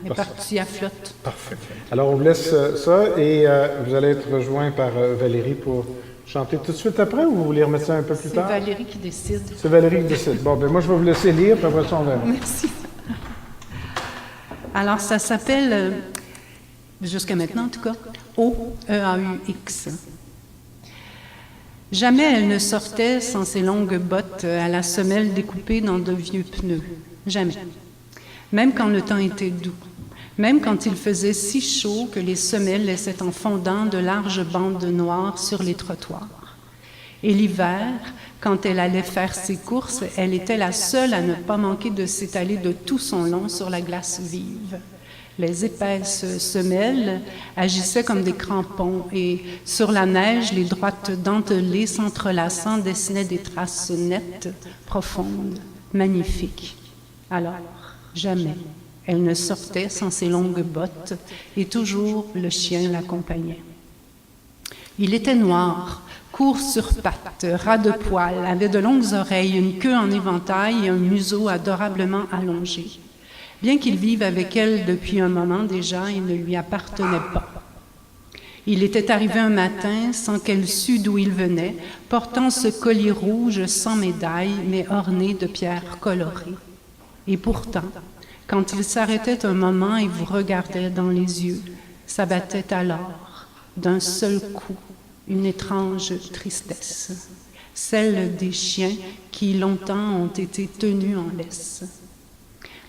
Elle est partie à flotte. Parfait. Alors, on vous laisse ça et vous allez être rejoint par Valérie pour chanter tout de suite après ou vous voulez remettre ça un peu plus tard? C'est Valérie qui décide. C'est Valérie qui décide. Bon, moi, je vais vous laisser lire, puis après ça, on verra. Merci. Alors, ça s'appelle, jusqu'à maintenant en tout cas, O-E-A-U-X. Jamais elle ne sortait sans ses longues bottes à la semelle découpée dans de vieux pneus. Jamais. Même quand le temps était doux. Même quand il faisait si chaud que les semelles laissaient en fondant de larges bandes noires sur les trottoirs. Et l'hiver, quand elle allait faire ses courses, elle était la seule à ne pas manquer de s'étaler de tout son long sur la glace vive. Les épaisses semelles agissaient comme des crampons et sur la neige, les droites dentelées s'entrelaçant dessinaient des traces nettes, profondes, magnifiques. Alors, jamais elle ne sortait sans ses longues bottes et toujours le chien l'accompagnait. Il était noir, court sur pattes, ras de poils, avait de longues oreilles, une queue en éventail et un museau adorablement allongé. Bien qu'il vive avec elle depuis un moment déjà, il ne lui appartenait pas. Il était arrivé un matin sans qu'elle sût d'où il venait, portant ce collier rouge sans médaille, mais orné de pierres colorées. Et pourtant, quand il s'arrêtait un moment et vous regardait dans les yeux, s'abattait alors, d'un seul coup, une étrange tristesse, celle des chiens qui longtemps ont été tenus en laisse.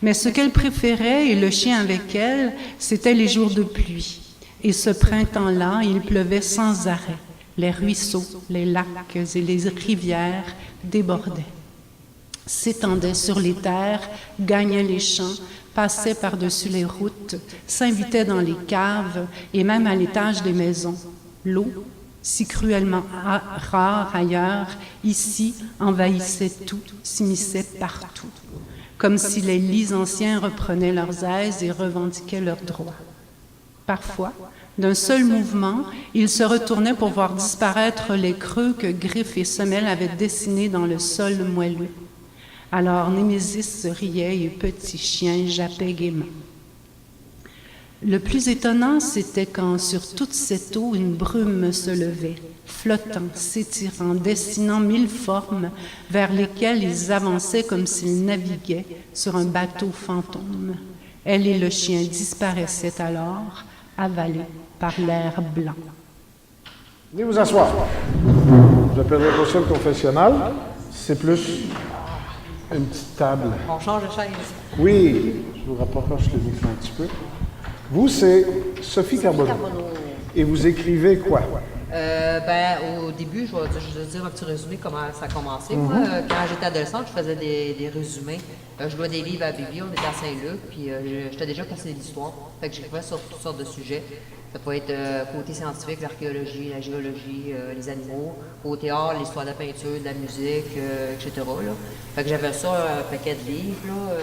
Mais ce qu'elle préférait, et le chien avec elle, c'était les jours de pluie. Et ce printemps-là, il pleuvait sans arrêt. Les ruisseaux, les lacs et les rivières débordaient, s'étendaient sur les terres, gagnaient les champs, passaient par-dessus les routes, s'invitaient dans les caves et même à l'étage des maisons. L'eau, si cruellement rare ailleurs, ici envahissait tout, s'immisçait partout, comme si les lits anciens reprenaient leurs aises et revendiquaient leurs droits. Parfois, d'un seul mouvement, il se retournait pour voir disparaître les creux que griffes et semelles avaient dessinés dans le sol moelleux. Alors Némésis riait et Petit Chien jappait gaiement. Le plus étonnant, c'était quand sur toute cette eau, une brume se levait, flottant, s'étirant, dessinant 1000 formes vers lesquelles ils avançaient comme s'ils naviguaient sur un bateau fantôme. Elle et le chien disparaissaient alors, avalés par l'air blanc. Venez vous asseoir. Je n'appellerai pas ça le confessionnal. C'est plus une petite table. On change de chaise. Oui, je vous rapproche le micro un petit peu. Vous, c'est Sophie Carbonneau. Et vous écrivez quoi? Au début, je vais dire un petit résumé comment ça a commencé. Moi, quand j'étais adolescente, je faisais des résumés. Je louais des livres à la Bibli, on était à Saint-Luc, puis j'étais déjà passionné d'histoire. Fait que j'écrivais sur toutes sortes de sujets. Ça peut être côté scientifique, l'archéologie, la géologie, les animaux. Côté art, l'histoire de la peinture, de la musique, etc. Là. Fait que j'avais ça, un paquet de livres, là,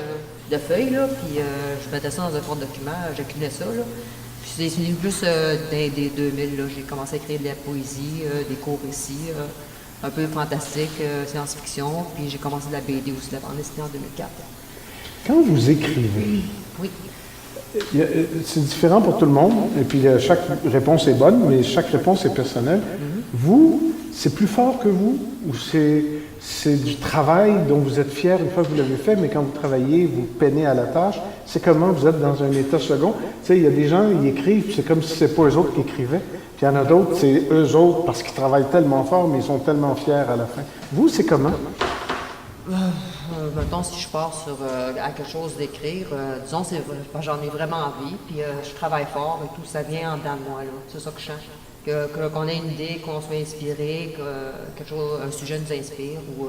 de feuilles, là, puis je mettais ça dans un porte-document, j'inclinais ça. Là. Puis c'est venu plus des 2000, là, j'ai commencé à écrire de la poésie, des courts récits, un peu fantastique, science-fiction, puis j'ai commencé de la BD aussi, de la bande dessinée en 2004. Quand vous écrivez, Oui. c'est différent pour tout le monde, et puis chaque réponse est bonne, mais chaque réponse est personnelle. Vous, c'est plus fort que vous, ou c'est du travail dont vous êtes fier une fois que vous l'avez fait, mais quand vous travaillez, vous peinez à la tâche, c'est comment vous êtes dans un état second. Tu sais, il y a des gens, ils écrivent, c'est comme si c'est pas eux autres qui écrivaient, puis il y en a d'autres, c'est eux autres parce qu'ils travaillent tellement fort, mais ils sont tellement fiers à la fin. Vous, c'est comment? Mettons, si je pars sur à quelque chose d'écrire, disons, j'en ai vraiment envie, puis je travaille fort et tout, ça vient en dedans de moi, là. C'est ça que je sens. Qu'on ait une idée, qu'on soit inspiré, que quelque chose, un sujet nous inspire, ou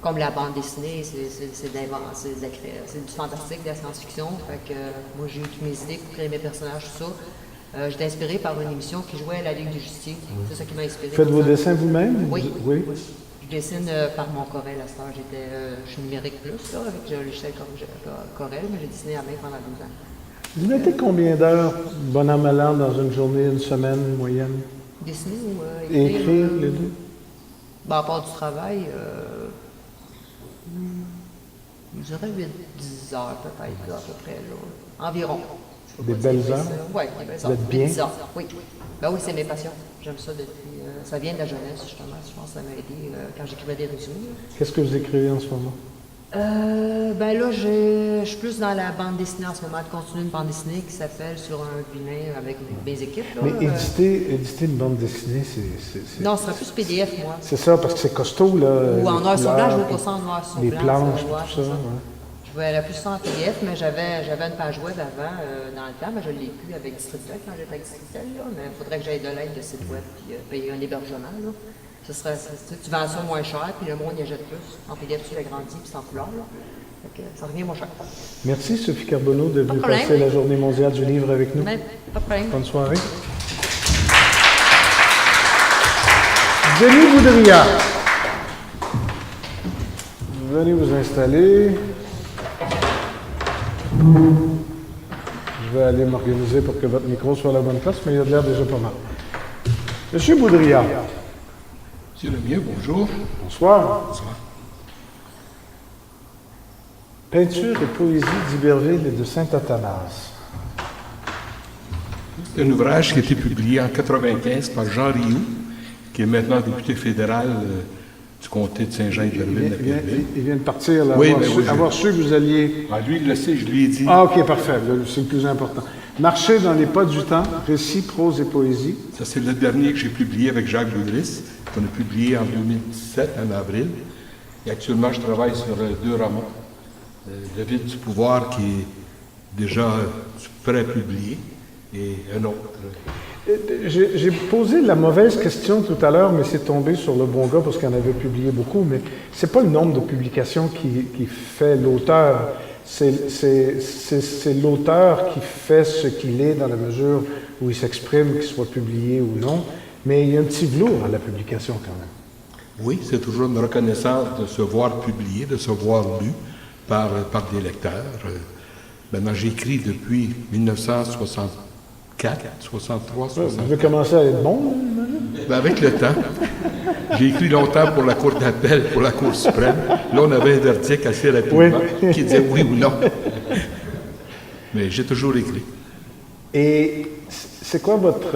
comme la bande dessinée, c'est du fantastique, de la science-fiction. Fait que moi, j'ai eu toutes mes idées pour créer mes personnages, tout ça. J'étais inspirée par une émission qui jouait à la Ligue du Justicier. C'est ça qui m'a inspirée. Faites vos dessins vous-même? Oui. Oui. Je dessine par mon Corel à cette heure. Je suis numérique plus, là, avec le logiciel Corel, mais j'ai dessiné à main pendant 12 ans. Vous mettez combien d'heures, bon an, mal an, dans une journée, une semaine moyenne? Dessiner ou Écrire, les deux? À part du travail, je dirais 8-10 heures peut-être, là, à peu près, là. Environ. Des belles heures? Oui, des belles heures. Vous êtes bien? 10 heures, oui. Ben oui, c'est mes passions. J'aime ça depuis... ça vient de la jeunesse, justement. Je pense que ça m'a aidé quand j'écrivais des résumés. Qu'est-ce que vous écrivez en ce moment? Là, je suis plus dans la bande dessinée en ce moment, de continuer une bande dessinée qui s'appelle Sur un vilain avec mes équipes. Là, Mais éditer une bande dessinée, c'est... Non, ce sera plus PDF, moi. C'est ça, parce que c'est costaud, là. Ou en noir sur blanc, je veux pas pas ça en noir sur blanc. Les planches, ça, tout ça, ouais. Je vais plus ça en PDF, mais j'avais une page web avant, dans le temps, mais je ne l'ai plus avec Distributel quand j'étais avec Distributel, là, mais il faudrait que j'aille de l'aide de site web puis payer un hébergement, là. Tu vends ça moins cher, puis le monde y achète plus. En PDF, tu l'agrandis, puis c'est en couleur, là. Donc, ça revient moins cher. Merci, Sophie Carbonneau, de venir problème. passer la Journée mondiale du livre avec nous. Mais, pas de problème. Bonne soirée. Denis Boudria. Venez vous installer. Je vais aller m'organiser pour que votre micro soit à la bonne place, mais il a l'air déjà pas mal. Monsieur Boudria. C'est le mien, bonjour. Bonsoir. Bonsoir. Peinture et poésie d'Iberville et de Saint-Athanas. C'est un ouvrage qui a été publié en 1995 par Jean Rioux, qui est maintenant député fédéral du comté de Saint-Jean-de-Iberville. Il vient de partir, là, Oui, avoir su que vous alliez... Ah, lui, il le sait, je lui ai dit. Ah, OK, parfait. C'est le plus important. Marcher dans les pas du temps, récits, prose et poésie. Ça, c'est le dernier que j'ai publié avec Jacques Boudris, qu'on a publié en 2017, en avril. Et actuellement, je travaille sur 2 romans. Le vide du pouvoir, qui est déjà prêt à publier, et un autre. J'ai posé la mauvaise question tout à l'heure, mais c'est tombé sur le bon gars parce qu'il en avait publié beaucoup, mais c'est pas le nombre de publications qui fait l'auteur. C'est l'auteur qui fait ce qu'il est dans la mesure où il s'exprime, qu'il soit publié ou non. Mais il y a un petit velours à la publication quand même. Oui, c'est toujours une reconnaissance de se voir publié, de se voir lu par des lecteurs. Maintenant, j'écris depuis 1964, 63, 64. Vous avez commencé à être bon? Ben, avec le temps. J'ai écrit longtemps pour la Cour d'appel, pour la Cour suprême. Là, on avait un verdict assez rapidement qui disait oui ou non. Mais j'ai toujours écrit. Et c'est quoi votre,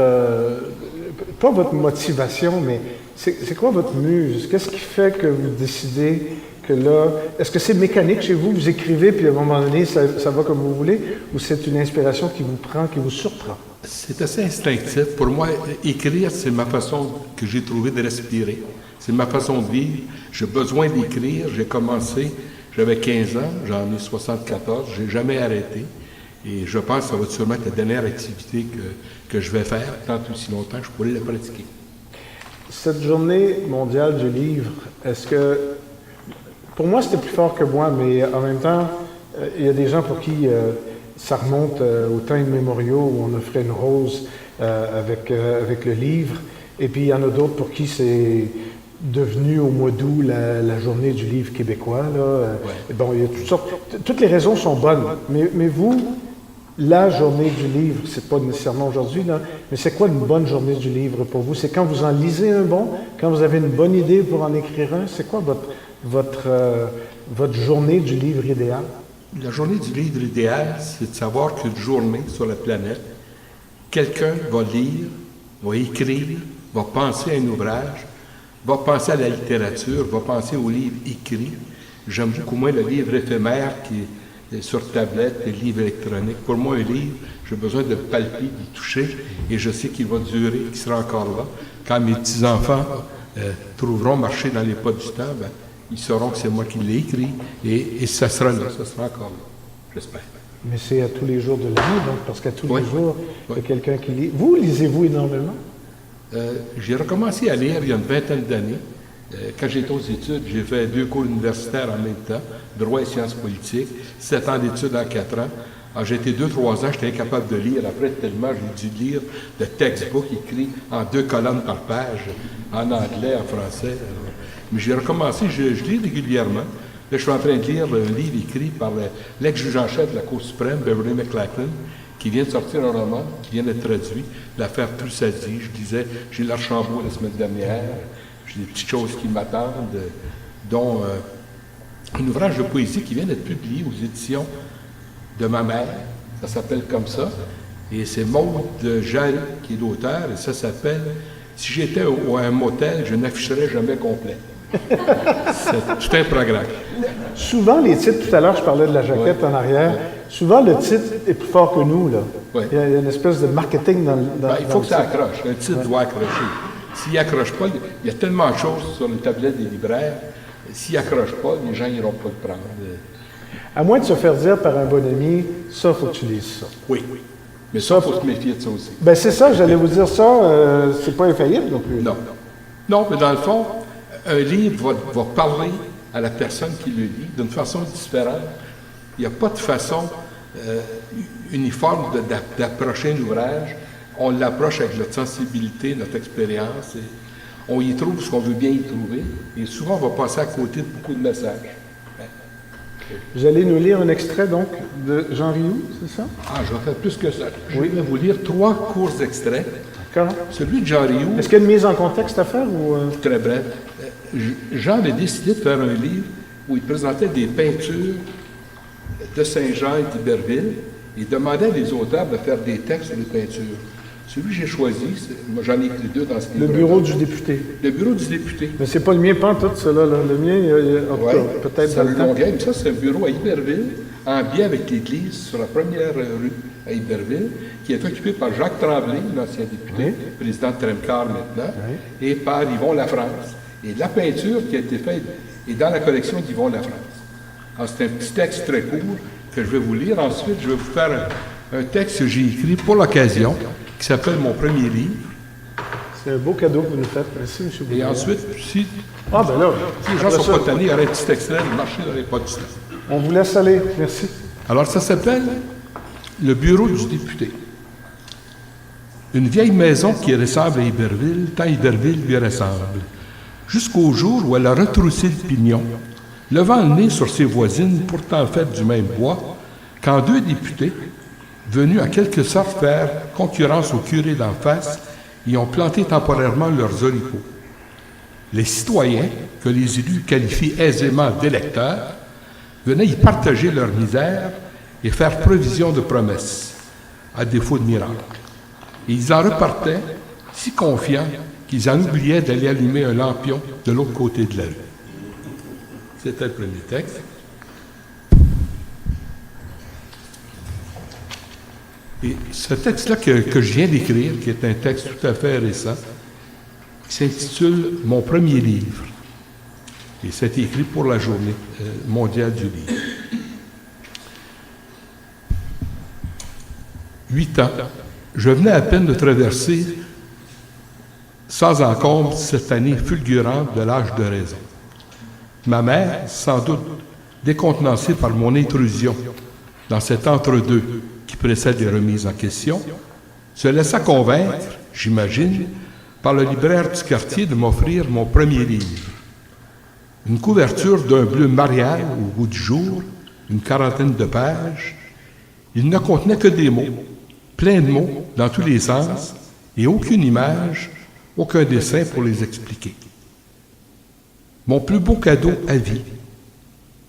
pas votre motivation, mais c'est quoi votre muse? Qu'est-ce qui fait que vous décidez que là, est-ce que c'est mécanique chez vous? Vous écrivez, puis à un moment donné, ça va comme vous voulez? Ou c'est une inspiration qui vous prend, qui vous surprend? C'est assez instinctif. Pour moi, écrire, c'est ma façon que j'ai trouvé de respirer. C'est ma façon de vivre. J'ai besoin d'écrire. J'ai commencé, j'avais 15 ans, j'en ai 74, j'ai jamais arrêté. Et je pense que ça va sûrement être la dernière activité que je vais faire, tant aussi longtemps que je pourrai la pratiquer. Cette journée mondiale du livre, est-ce que... Pour moi, c'était plus fort que moi, mais en même temps, il y a des gens pour qui ça remonte aux temps immémoriaux où on offrait une rose avec le livre. Et puis, il y en a d'autres pour qui c'est devenu au mois d'août la journée du livre québécois. Là. Bon, il y a toutes sortes... Toutes les raisons sont bonnes. Mais vous, la journée du livre, c'est pas nécessairement aujourd'hui, là, mais c'est quoi une bonne journée du livre pour vous? C'est quand vous en lisez un bon? Quand vous avez une bonne idée pour en écrire un? C'est quoi votre journée du livre idéal? La journée du livre idéal, c'est de savoir qu'une journée sur la planète, quelqu'un va lire, va écrire, va penser à un ouvrage, va penser à la littérature, va penser au livre écrit. J'aime beaucoup moins le livre éphémère qui est sur tablette, le livre électronique. Pour moi, un livre, j'ai besoin de le palper, d'y toucher, et je sais qu'il va durer, qu'il sera encore là. Quand mes petits-enfants trouveront marcher dans les pas du temps, ben, ils sauront que c'est moi qui l'ai écrit, et ça sera là, ça sera encore là, j'espère. Mais c'est à tous les jours de l'année, donc, parce qu'à tous les jours, il y a quelqu'un qui lit. Vous, lisez-vous énormément? J'ai recommencé à lire il y a une vingtaine d'années. Quand j'étais aux études, j'ai fait 2 cours universitaires en même temps, droit et sciences politiques, 7 ans d'études en 4 ans. Alors, j'ai été 2-3 ans, j'étais incapable de lire. Après, tellement j'ai dû lire de textbooks écrits en 2 colonnes par page, en anglais, en français. Mais j'ai recommencé, je lis régulièrement. Là, je suis en train de lire un livre écrit par l'ex-juge en chef de la Cour suprême, Beverly McLachlan, qui vient de sortir un roman, qui vient d'être traduit, l'affaire Trussadi. Je disais, j'ai l'Archambault la semaine dernière, j'ai des petites choses qui m'attendent, dont un ouvrage de poésie qui vient d'être publié aux éditions de ma mère. Ça s'appelle comme ça. Et c'est Maude Jarry qui est l'auteur, et ça s'appelle « Si j'étais à un motel, je n'afficherais jamais complet ». C'est tout un programme. Souvent, les titres, tout à l'heure, je parlais de la jaquette en arrière, souvent le titre est plus fort que nous. Là. Il y a une espèce de marketing dans il faut que ça accroche. Un titre doit accrocher. S'il n'accroche pas, il y a tellement de choses sur les tablettes des libraires. S'il n'accroche pas, les gens n'iront pas le prendre. À moins de se faire dire par un bon ami, ça, il faut que tu lises ça. Oui. Mais ça, il faut se méfier de ça aussi. Ben c'est ça, j'allais vous dire ça, c'est pas infaillible non plus. Non. Non, mais dans le fond, un livre va parler à la personne qui le lit d'une façon différente. Il n'y a pas de façon uniforme d'approcher un ouvrage. On l'approche avec notre sensibilité, notre expérience. Et on y trouve ce qu'on veut bien y trouver. Et souvent, on va passer à côté de beaucoup de messages. Vous allez nous lire un extrait, donc, de Jean Rioux, c'est ça? Ah, je vais faire plus que ça. Je vais vous lire 3 courts extraits. D'accord. Celui de Jean Rioux... Est-ce qu'il y a une mise en contexte à faire ou... Très bref. Jean a décidé de faire un livre où il présentait des peintures de Saint-Jean et d'Iberville et demandait à des auteurs de faire des textes sur les peintures. Celui que j'ai choisi, moi j'en ai écrit 2 dans ce livre. Le bureau du député. Le bureau du député. Mais c'est pas le mien, pas en tout, cela. Là. Le mien, en tout cas, peut-être dans le temps. Mais ça, c'est un bureau à Iberville, en lien avec l'église, sur la première rue à Iberville, qui est occupé par Jacques Tremblay, l'ancien député, président de Tremcar maintenant, et par Yvon Lafrance. Et la peinture qui a été faite est dans la collection d'Yvon Lafrance. Alors, c'est un petit texte très court que je vais vous lire. Ensuite, je vais vous faire un texte que j'ai écrit pour l'occasion, qui s'appelle « Mon premier livre ». C'est un beau cadeau que vous nous faites. Merci, M. Boudreau. Et ensuite, si les gens ne sont pas tannés, il y aurait un petit extrait de marcher dans les pas du temps. On vous laisse aller. Merci. Alors, ça s'appelle « Le bureau du député ». Une vieille maison qui ressemble à Iberville, tant Iberville lui ressemble. Jusqu'au jour où elle a retroussé le pignon, levant le nez sur ses voisines, pourtant faites du même bois, quand 2 députés, venus à quelque sorte faire concurrence au curé d'en face, y ont planté temporairement leurs oripeaux. Les citoyens, que les élus qualifient aisément d'électeurs, venaient y partager leur misère et faire provision de promesses. à défaut de miracle. Et ils en repartaient si confiants qu'ils en oubliaient d'aller allumer un lampion de l'autre côté de la rue. C'était le premier texte. Et ce texte-là que je viens d'écrire, qui est un texte tout à fait récent, s'intitule « Mon premier livre ». Et c'est écrit pour la journée mondiale du livre. 8 ans, je venais à peine de traverser sans encombre cette année fulgurante de l'âge de raison. Ma mère, sans doute décontenancée par mon intrusion dans cet entre-deux qui précède les remises en question, se laissa convaincre, j'imagine, par le libraire du quartier de m'offrir mon premier livre. Une couverture d'un bleu marial au goût du jour, une quarantaine de pages. Il ne contenait que des mots, plein de mots dans tous les sens, et aucune image, aucun dessin pour les expliquer. Mon plus beau cadeau à vie.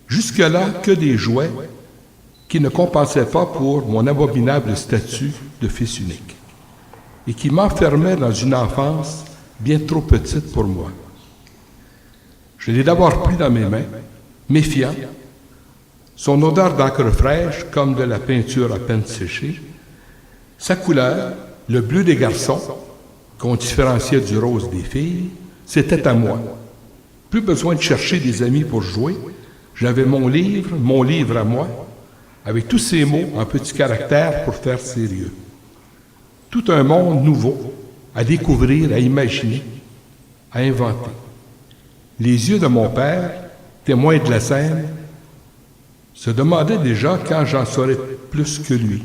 Jusque-là, que des jouets qui ne compensaient pas pour mon abominable statut de fils unique et qui m'enfermaient dans une enfance bien trop petite pour moi. Je l'ai d'abord pris dans mes mains, méfiant, son odeur d'encre fraîche comme de la peinture à peine séchée, sa couleur, le bleu des garçons, qu'on différenciait du rose des filles, c'était à moi. Plus besoin de chercher des amis pour jouer, j'avais mon livre à moi, avec tous ces mots en petits caractères pour faire sérieux. Tout un monde nouveau à découvrir, à imaginer, à inventer. Les yeux de mon père, témoin de la scène, se demandaient déjà quand j'en saurais plus que lui.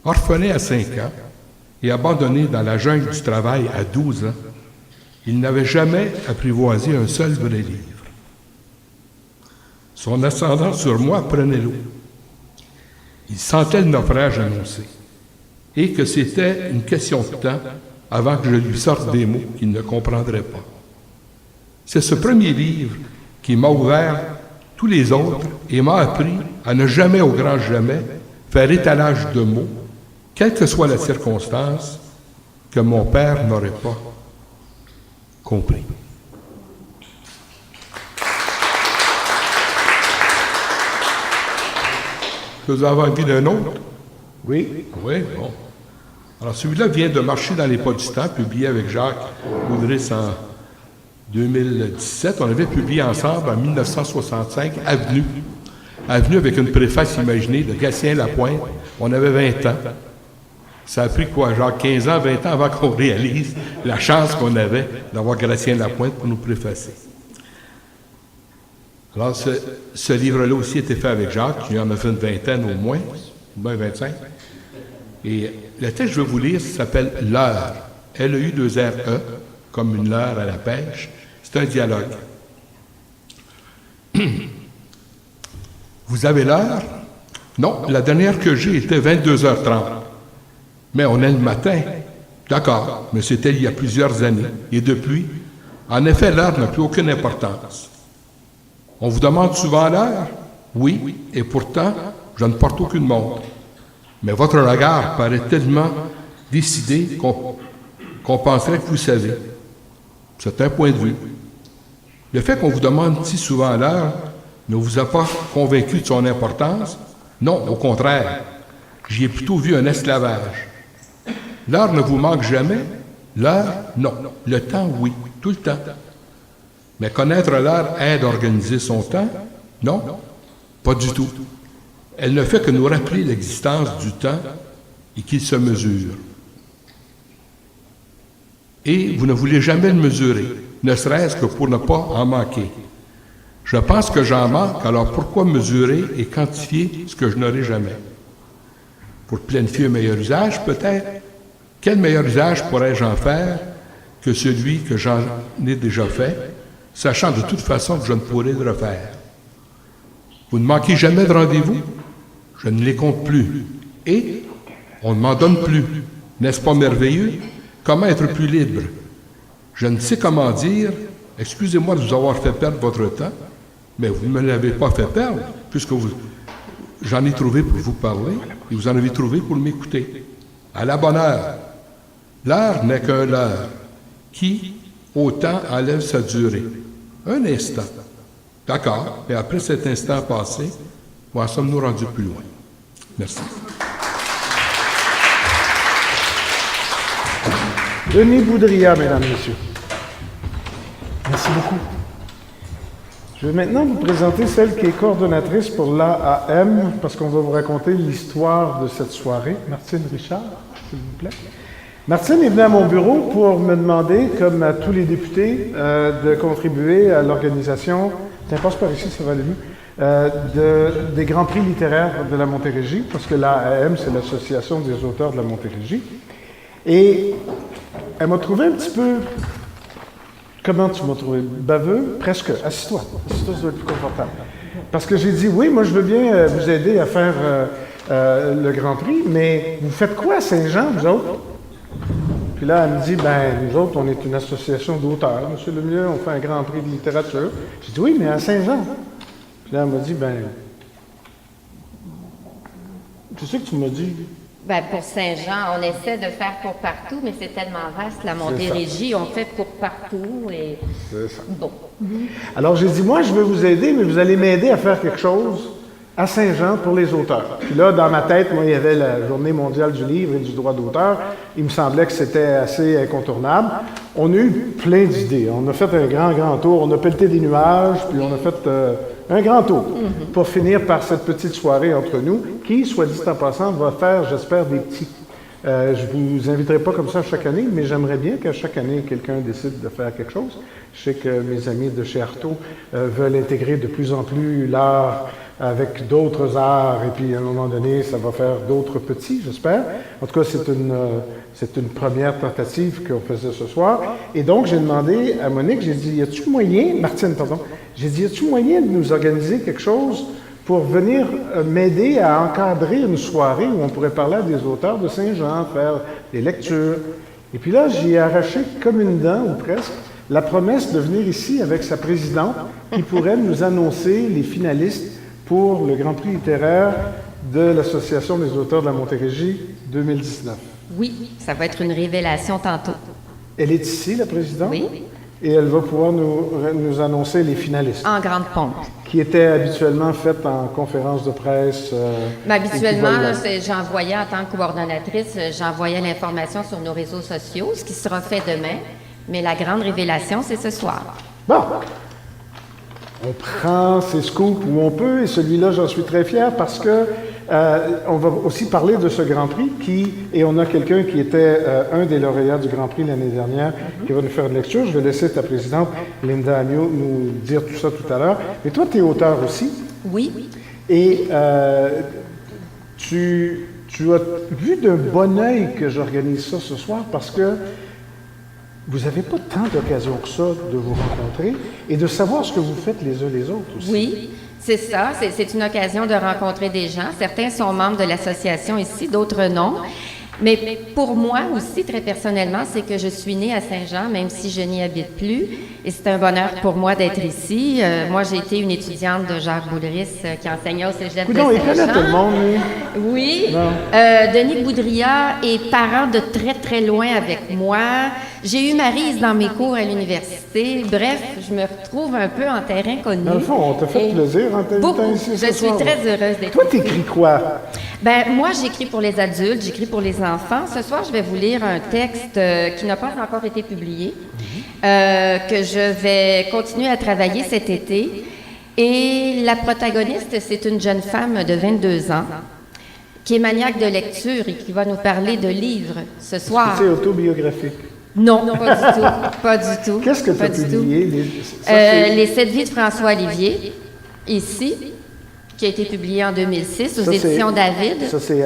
Orphelin à 5 ans et abandonné dans la jungle du travail à 12 ans, il n'avait jamais apprivoisé un seul vrai livre. Son ascendant sur moi prenait l'eau. Il sentait le naufrage annoncé et que c'était une question de temps avant que je lui sorte des mots qu'il ne comprendrait pas. C'est ce premier livre qui m'a ouvert tous les autres et m'a appris à ne jamais, au grand jamais, faire étalage de mots, quelle que soit la circonstance, que mon père n'aurait pas compris. Vous avez envie d'un autre? Oui. Oui, bon. Alors, celui-là vient de Marcher dans les pas du temps, publié avec Jacques Boudris en 2017. On avait publié ensemble en 1965, Avenue. Avenue avec une préface imaginée de Gatien Lapointe. On avait 20 ans. Ça a pris quoi, genre 15 ans, 20 ans avant qu'on réalise la chance qu'on avait d'avoir Gatien Lapointe pour nous préfacer. Alors, ce livre-là aussi était fait avec Jacques, qui en a fait une vingtaine au moins 25. Et le texte que je vais vous lire s'appelle « L'heure ». L-E-U-2-R-E, comme une leurre à la pêche. C'est un dialogue. Vous avez l'heure? Non, la dernière que j'ai était 22h30. Mais on est le matin. D'accord, mais c'était il y a plusieurs années. Et depuis, en effet, l'heure n'a plus aucune importance. On vous demande souvent l'heure? Oui, et pourtant, je ne porte aucune montre. Mais votre regard paraît tellement décidé qu'on penserait que vous savez. C'est un point de vue. Le fait qu'on vous demande si souvent l'heure ne vous a pas convaincu de son importance? Non, au contraire. J'y ai plutôt vu un esclavage. L'heure ne vous manque jamais? L'heure, non. Le temps, oui, tout le temps. Mais connaître l'heure aide à organiser son temps? Non, pas du tout. Elle ne fait que nous rappeler l'existence du temps et qu'il se mesure. Et vous ne voulez jamais le mesurer, ne serait-ce que pour ne pas en manquer. Je pense que j'en manque, alors pourquoi mesurer et quantifier ce que je n'aurai jamais? Pour planifier un meilleur usage, peut-être? Quel meilleur usage pourrais-je en faire que celui que j'en ai déjà fait, sachant de toute façon que je ne pourrai le refaire? Vous ne manquez jamais de rendez-vous? Je ne les compte plus. Et on ne m'en donne plus. N'est-ce pas merveilleux? Comment être plus libre? Je ne sais comment dire, excusez-moi de vous avoir fait perdre votre temps, mais vous ne me l'avez pas fait perdre, puisque vous j'en ai trouvé pour vous parler, et vous en avez trouvé pour m'écouter. À la bonne heure. L'heure n'est qu'un leurre, qui, au temps, enlève sa durée. Un instant. D'accord, et après cet instant passé, en sommes-nous rendus plus loin. Merci. Denis Boudria, mesdames, messieurs. Merci beaucoup. Je vais maintenant vous présenter celle qui est coordonnatrice pour l'AAM, parce qu'on va vous raconter l'histoire de cette soirée. Martine Richard, s'il vous plaît. Martine est venue à mon bureau pour me demander, comme à tous les députés, de contribuer à l'organisation, tiens, passe par ici, ça va aller mieux, des Grands Prix littéraires de la Montérégie, parce que l'AAM, c'est l'Association des auteurs de la Montérégie. Et elle m'a trouvé un petit peu... Comment tu m'as trouvé? Baveux? Presque. Assis-toi. Assis-toi, ça doit être plus confortable. Parce que j'ai dit, oui, moi, je veux bien vous aider à faire le Grand Prix, mais vous faites quoi à Saint-Jean, vous autres? Puis là, elle me dit, ben nous autres, on est une association d'auteurs, M. Lemieux, on fait un Grand Prix de littérature. J'ai dit, oui, mais à Saint-Jean. Puis là, elle m'a dit, ben tu sais que tu m'as dit... Ben, pour Saint-Jean, on essaie de faire pour partout, mais c'est tellement vaste, la Montérégie, on fait pour partout et... C'est ça. Bon. Alors, j'ai dit, moi, je veux vous aider, mais vous allez m'aider à faire quelque chose à Saint-Jean pour les auteurs. Puis là, dans ma tête, moi, il y avait la Journée mondiale du livre et du droit d'auteur. Il me semblait que c'était assez incontournable. On a eu plein d'idées. On a fait un grand tour. On a pelleté des nuages, puis on a fait un grand tour pour finir par cette petite soirée entre nous qui, soit dit en passant, va faire, j'espère, des petits. Je vous inviterai pas comme ça chaque année, mais j'aimerais bien qu'à chaque année, quelqu'un décide de faire quelque chose. Je sais que mes amis de chez Artaud veulent intégrer de plus en plus l'art avec d'autres arts, et puis à un moment donné, ça va faire d'autres petits, j'espère. En tout cas, c'est une première tentative qu'on faisait ce soir. Et donc, j'ai demandé à Monique, j'ai dit, y a-t-il moyen, Martine, pardon, j'ai dit, y a-t-il moyen de nous organiser quelque chose pour venir m'aider à encadrer une soirée où on pourrait parler à des auteurs de Saint-Jean, faire des lectures. Et puis là, j'ai arraché comme une dent, ou presque, la promesse de venir ici avec sa présidente qui pourrait nous annoncer les finalistes pour le Grand Prix littéraire de l'Association des auteurs de la Montérégie 2019. Oui, ça va être une révélation tantôt. Elle est ici, la présidente? Oui. Et elle va pouvoir nous annoncer les finalistes. En grande pompe. Qui étaient habituellement faites en conférence de presse. Mais habituellement, là, j'envoyais en tant que coordonnatrice, j'envoyais l'information sur nos réseaux sociaux, ce qui sera fait demain. Mais la grande révélation, c'est ce soir. Bon. On prend ces scoops où on peut, et celui-là, j'en suis très fier parce que on va aussi parler de ce Grand Prix et on a quelqu'un qui était un des lauréats du Grand Prix l'année dernière qui va nous faire une lecture. Je vais laisser ta présidente, Linda Agnew, nous dire tout ça tout à l'heure. Mais toi, tu es auteur aussi. Oui. Et tu as vu d'un bon œil que j'organise ça ce soir parce que vous n'avez pas tant d'occasions que ça de vous rencontrer et de savoir ce que vous faites les uns les autres aussi. Oui, c'est ça. C'est une occasion de rencontrer des gens. Certains sont membres de l'association ici, d'autres non. Mais pour moi aussi, très personnellement, c'est que je suis née à Saint-Jean, même si je n'y habite plus. Et c'est un bonheur pour moi d'être ici. Moi, j'ai été une étudiante de Jacques Boudris qui enseignait au Cégep de Saint-Jean. Il connaît tout le monde, lui. Oui. Denis Boudria est parent de très, très loin avec moi. J'ai eu Maryse dans mes cours à l'université. Bref, je me retrouve un peu en terrain connu. Dans le fond, on t'a fait plaisir en t'invitant ici ce soir. Je suis très heureuse d'être ici. Toi, t'écris quoi? Ben moi, j'écris pour les adultes, j'écris pour les enfants. Ce soir, je vais vous lire un texte qui n'a pas encore été publié, que je vais continuer à travailler cet été. Et la protagoniste, c'est une jeune femme de 22 ans qui est maniaque de lecture et qui va nous parler de livres ce soir. C'est autobiographique? Non, pas du tout. Pas du tout. Qu'est-ce que tu as publié? Les 7 vies de François Olivier, ici, qui a été publié en 2006 aux éditions David. Ça, c'est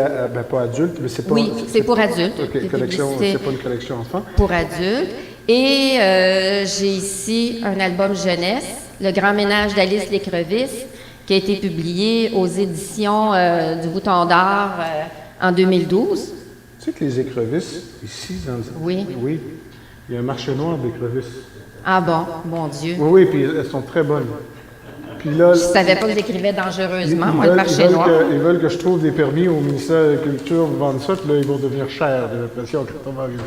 pas adulte, mais c'est pas... Oui, c'est pour adultes. OK, c'est pas une collection enfant. Pour adultes. Et j'ai ici un album jeunesse, Le Grand Ménage d'Alice L'Écrevisse, qui a été publié aux éditions du Bouton d'Or en 2012. Tu sais que les écrevisses, ici, oui, il y a un marché noir d'écrevisses. Ah bon, mon Dieu. Oui, puis elles sont très bonnes. Puis là, Je savais pas que j'écrivais dangereusement, moi, le ils marché veulent noir. ils veulent que je trouve des permis au ministère de la Culture pour vendre ça, puis là, ils vont devenir chers, j'ai l'impression, quand on va arriver là.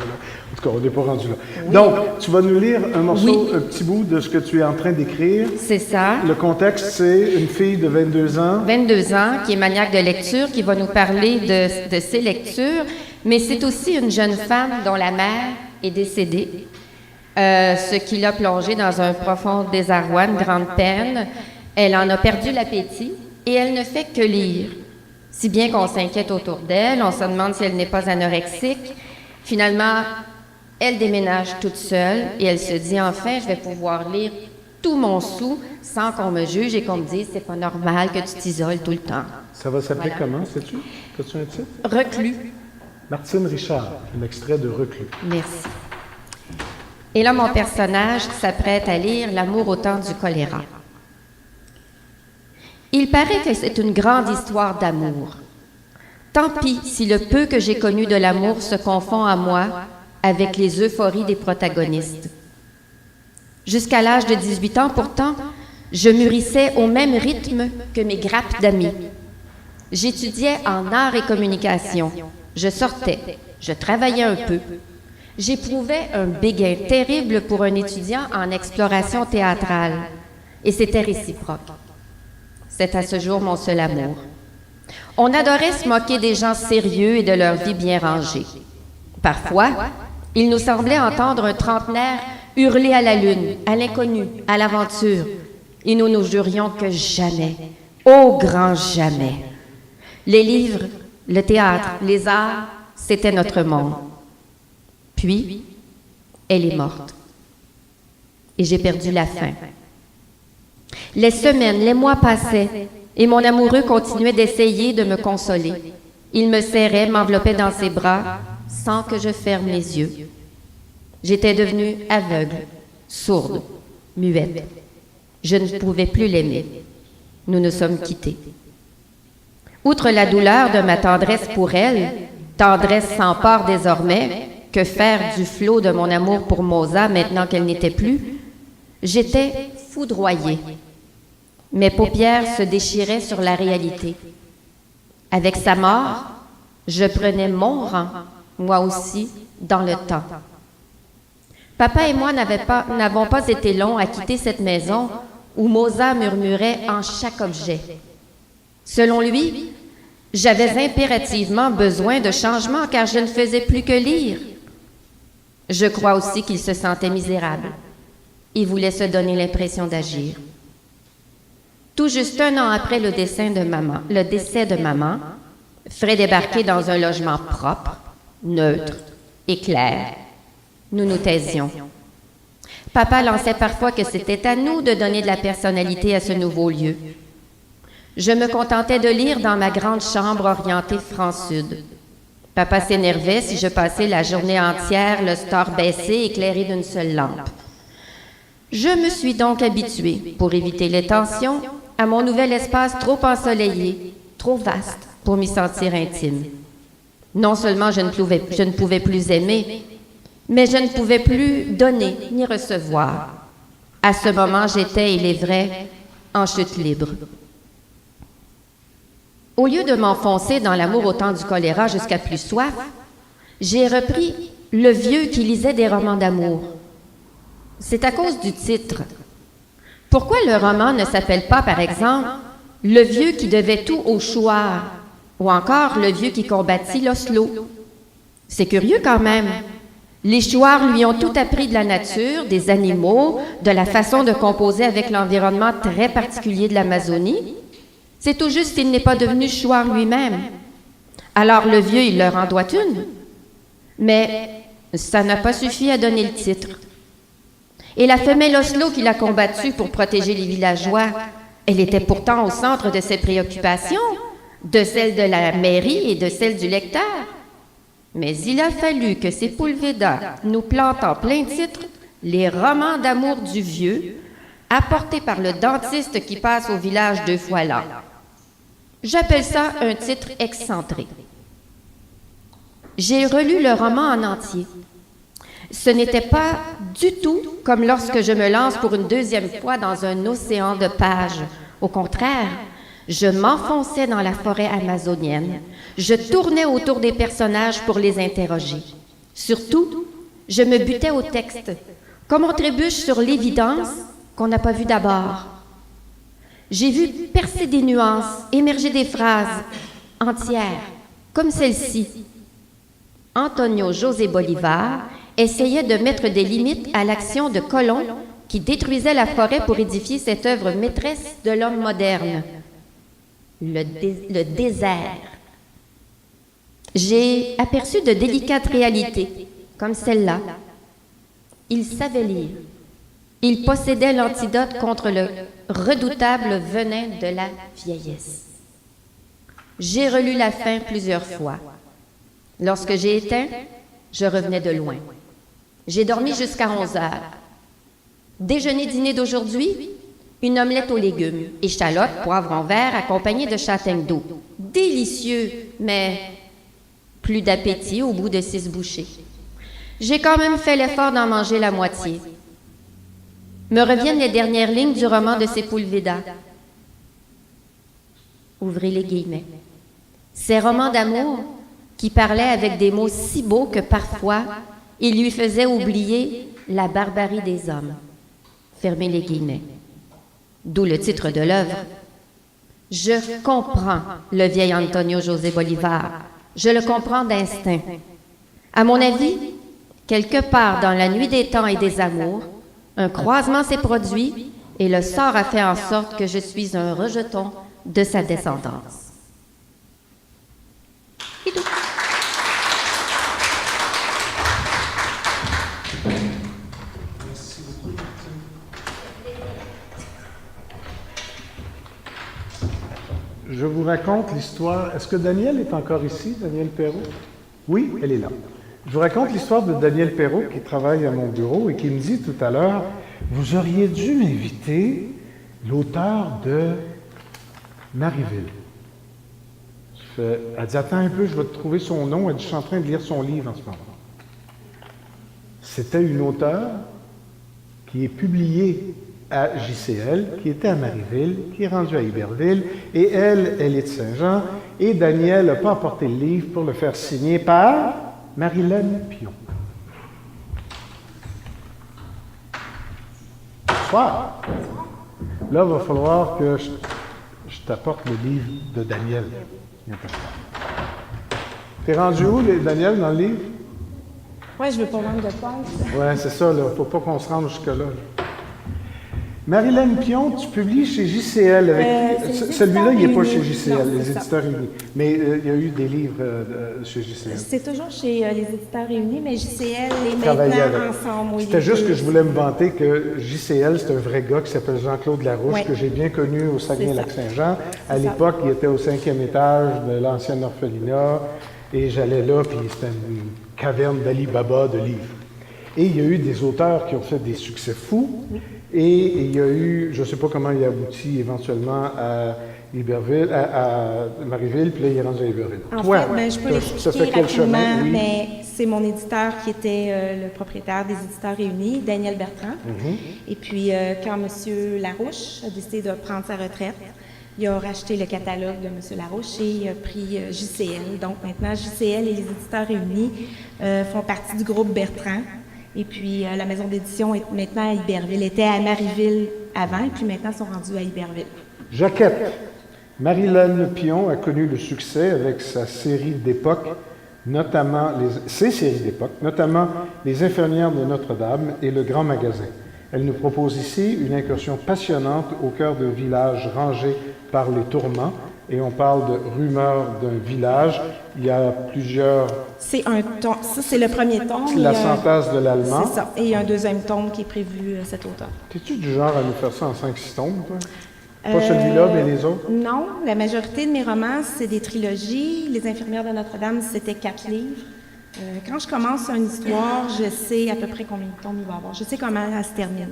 En tout cas, on n'est pas rendu là. Donc, tu vas nous lire un morceau, un petit bout de ce que tu es en train d'écrire. C'est ça. Le contexte, c'est une fille de 22 ans. 22 ans, qui est maniaque de lecture, qui va nous parler de ses lectures, mais c'est aussi une jeune femme dont la mère est décédée, ce qui l'a plongée dans un profond désarroi, une grande peine. Elle en a perdu l'appétit et elle ne fait que lire. Si bien qu'on s'inquiète autour d'elle, on se demande si elle n'est pas anorexique. Finalement, elle déménage toute seule et elle se dit, enfin, je vais pouvoir lire tout mon sou sans qu'on me juge et qu'on me dise, c'est pas normal que tu t'isoles tout le temps. Ça va s'appeler Voilà. comment, sais-tu? As-tu un titre? Reclus. Martine Richard, un extrait de Reclus. Merci. Et là, mon personnage s'apprête à lire L'amour au temps du choléra. Il paraît que c'est une grande histoire d'amour. Tant pis si le peu que j'ai connu de l'amour se confond à moi avec les euphories des protagonistes. Jusqu'à l'âge de 18 ans, pourtant, je mûrissais au même rythme que mes grappes d'amis. J'étudiais en arts et communication. Je sortais, je travaillais un peu. J'éprouvais un béguin terrible pour un étudiant en exploration théâtrale. Et c'était réciproque. C'est à ce jour mon seul amour. On adorait se moquer des gens sérieux et de leur vie bien rangée. Parfois, il nous semblait entendre un trentenaire hurler à la lune, à l'inconnu, à l'aventure. Et nous nous jurions que jamais, au grand jamais. Les livres, le théâtre, les arts, c'était notre monde. Puis, elle est morte. Et j'ai perdu la faim. Les semaines, les mois passaient, et mon amoureux continuait d'essayer de me consoler. Il me serrait, m'enveloppait dans ses bras, sans que je ferme les yeux. J'étais devenue aveugle, sourde, muette. Je ne pouvais plus l'aimer. Nous nous sommes quittés. Outre la douleur de ma tendresse pour elle, tendresse sans part désormais, que faire du flot de mon amour pour Moza maintenant qu'elle n'était plus, j'étais foudroyée. Mes paupières se déchiraient sur la réalité. Avec sa mort, je prenais mon rang, moi aussi, dans le temps. Papa et moi n'avons pas été longs à quitter cette maison où Moza murmurait en chaque objet. Selon lui, j'avais impérativement besoin de changement car je ne faisais plus que lire. Je crois aussi qu'il se sentait misérable. Il voulait se donner l'impression d'agir. Tout juste un an après le décès de maman, Fred débarqué dans un logement propre, neutre et clair. Nous nous taisions. Papa lançait parfois que c'était à nous de donner de la personnalité à ce nouveau lieu. Je me contentais de lire dans ma grande chambre orientée franc-sud. Papa s'énervait si je passais la journée entière, le store baissé, éclairé d'une seule lampe. Je me suis donc habituée, pour éviter les tensions, à mon nouvel espace trop ensoleillé, trop vaste pour m'y sentir intime. Non seulement je ne pouvais plus aimer, mais je ne pouvais plus donner ni recevoir. À ce moment, j'étais, il est vrai, en chute libre. Au lieu de m'enfoncer dans l'amour au temps du choléra jusqu'à plus soif, j'ai repris le vieux qui lisait des romans d'amour. C'est à cause du titre. Pourquoi le roman ne s'appelle pas, par exemple, « Le vieux qui devait tout au chouard » ou encore « Le vieux qui combattit l'Oslo » ? C'est curieux quand même. Les chouards lui ont tout appris de la nature, des animaux, de la façon de composer avec l'environnement très particulier de l'Amazonie. C'est tout juste qu'il n'est pas devenu chouard lui-même. Alors le vieux, il leur en doit une. Mais ça n'a pas suffi à donner le titre. Et la femelle Oslo qu'il a combattue pour protéger les villageois, elle était pourtant au centre de ses préoccupations, de celles de la mairie et de celles du lecteur. Mais il a fallu que Sepulveda nous plante en plein titre les romans d'amour du vieux, apportés par le dentiste qui passe au village 2 fois l'an. J'appelle ça un titre excentré. J'ai relu le roman en entier. Ce n'était pas du tout comme lorsque je me lance pour une deuxième fois dans un océan de pages, Au contraire, je m'enfonçais dans la forêt amazonienne. Je tournais autour des personnages pour les interroger. Surtout, je me butais au texte, comme on trébuche sur l'évidence qu'on n'a pas vue d'abord. J'ai vu percer des nuances, émerger des phrases entières, comme celle-ci. Antonio José Bolivar essayait de mettre des limites à l'action de colons qui détruisaient la forêt pour édifier cette œuvre maîtresse de l'homme moderne, le désert. J'ai aperçu de délicates réalités, comme celle-là. Il savait lire. Il possédait l'antidote contre le redoutable venin de la vieillesse. J'ai relu la fin plusieurs fois. Lorsque j'ai éteint, je revenais de loin. J'ai dormi jusqu'à 11 heures. Déjeuner-dîner d'aujourd'hui, une omelette aux légumes, échalotes, poivron vert accompagnée de châtaignes d'eau. Délicieux, mais plus d'appétit au bout de 6 bouchées. J'ai quand même fait l'effort d'en manger la moitié. Me reviennent les dernières lignes du roman de Sepúlveda. Ouvrez les guillemets. Ces romans d'amour qui parlaient avec des mots si beaux que parfois ils lui faisaient oublier la barbarie des hommes. Fermez les guillemets. D'où le titre de l'œuvre. Je comprends le vieil Antonio José Bolivar. Je le comprends d'instinct. À mon avis, quelque part dans la nuit des temps et des amours, un croisement s'est produit et le sort a fait en sorte que je suis un rejeton de sa descendance. Et tout. Je vous raconte l'histoire. Est-ce que Danielle est encore ici, Danielle Perrault? Oui, elle est là. Je vous raconte l'histoire de Danielle Perrault qui travaille à mon bureau et qui me dit tout à l'heure, vous auriez dû m'inviter l'auteur de Marieville. Elle dit, attends un peu, je vais te trouver son nom. Elle dit, je suis en train de lire son livre en ce moment. C'était une auteure qui est publiée à JCL, qui était à Marieville, qui est rendue à Iberville, et elle est de Saint-Jean, et Danielle n'a pas apporté le livre pour le faire signer par Marilène Pion. Bonsoir. Là, il va falloir que je t'apporte le livre de Danielle. T'es rendu où, Danielle, dans le livre? Oui, je ne veux pas vendre de pointe. Oui, c'est ça, il ne faut pas qu'on se rende jusque-là. Marilène Pion, tu publies chez JCL. Celui-là, il n'est pas chez JCL, non, les éditeurs réunis. Mais il y a eu des livres chez JCL. C'est toujours chez les éditeurs réunis, mais JCL est maintenant ensemble. Oui, c'était juste que je voulais me vanter que JCL, c'est un vrai gars qui s'appelle Jean-Claude Larouche, que j'ai bien connu au Saguenay-Lac-Saint-Jean. À l'époque, il était au 5e étage de l'ancienne orphelinat, et j'allais là, puis c'était une caverne d'Ali Baba de livres. Et il y a eu des auteurs qui ont fait des succès fous. Et il y a eu, je ne sais pas comment il a abouti éventuellement à Iberville, à Marieville, puis là, il est rendu à Iberville. En fait, je peux l'expliquer rapidement, oui. Mais c'est mon éditeur qui était le propriétaire des éditeurs réunis, Daniel Bertrand. Et puis, quand M. Larouche a décidé de prendre sa retraite, il a racheté le catalogue de M. Larouche et il a pris JCL. Donc, maintenant, JCL et les éditeurs réunis font partie du groupe Bertrand. Et puis, la maison d'édition est maintenant à Iberville. Elle était à Marieville avant, et puis maintenant, ils sont rendus à Iberville. Jaquette. Marilène Pion a connu le succès avec sa série d'époque, notamment ses séries d'époque, notamment Les infirmières de Notre-Dame et Le Grand Magasin. Elle nous propose ici une incursion passionnante au cœur d'un village rangé par les tourments. Et on parle de rumeurs d'un village. Il y a plusieurs... C'est un tome. Ça, c'est le premier tome. La synthèse de l'allemand. C'est ça. Et il y a un deuxième tome qui est prévu cet automne. Es-tu du genre à nous faire ça en 5-6 tomes, toi? Pas celui-là, mais les autres? Non. La majorité de mes romans, c'est des trilogies. Les infirmières de Notre-Dame, c'était 4 livres. Quand je commence une histoire, je sais à peu près combien de tomes il va y avoir. Je sais comment elle se termine.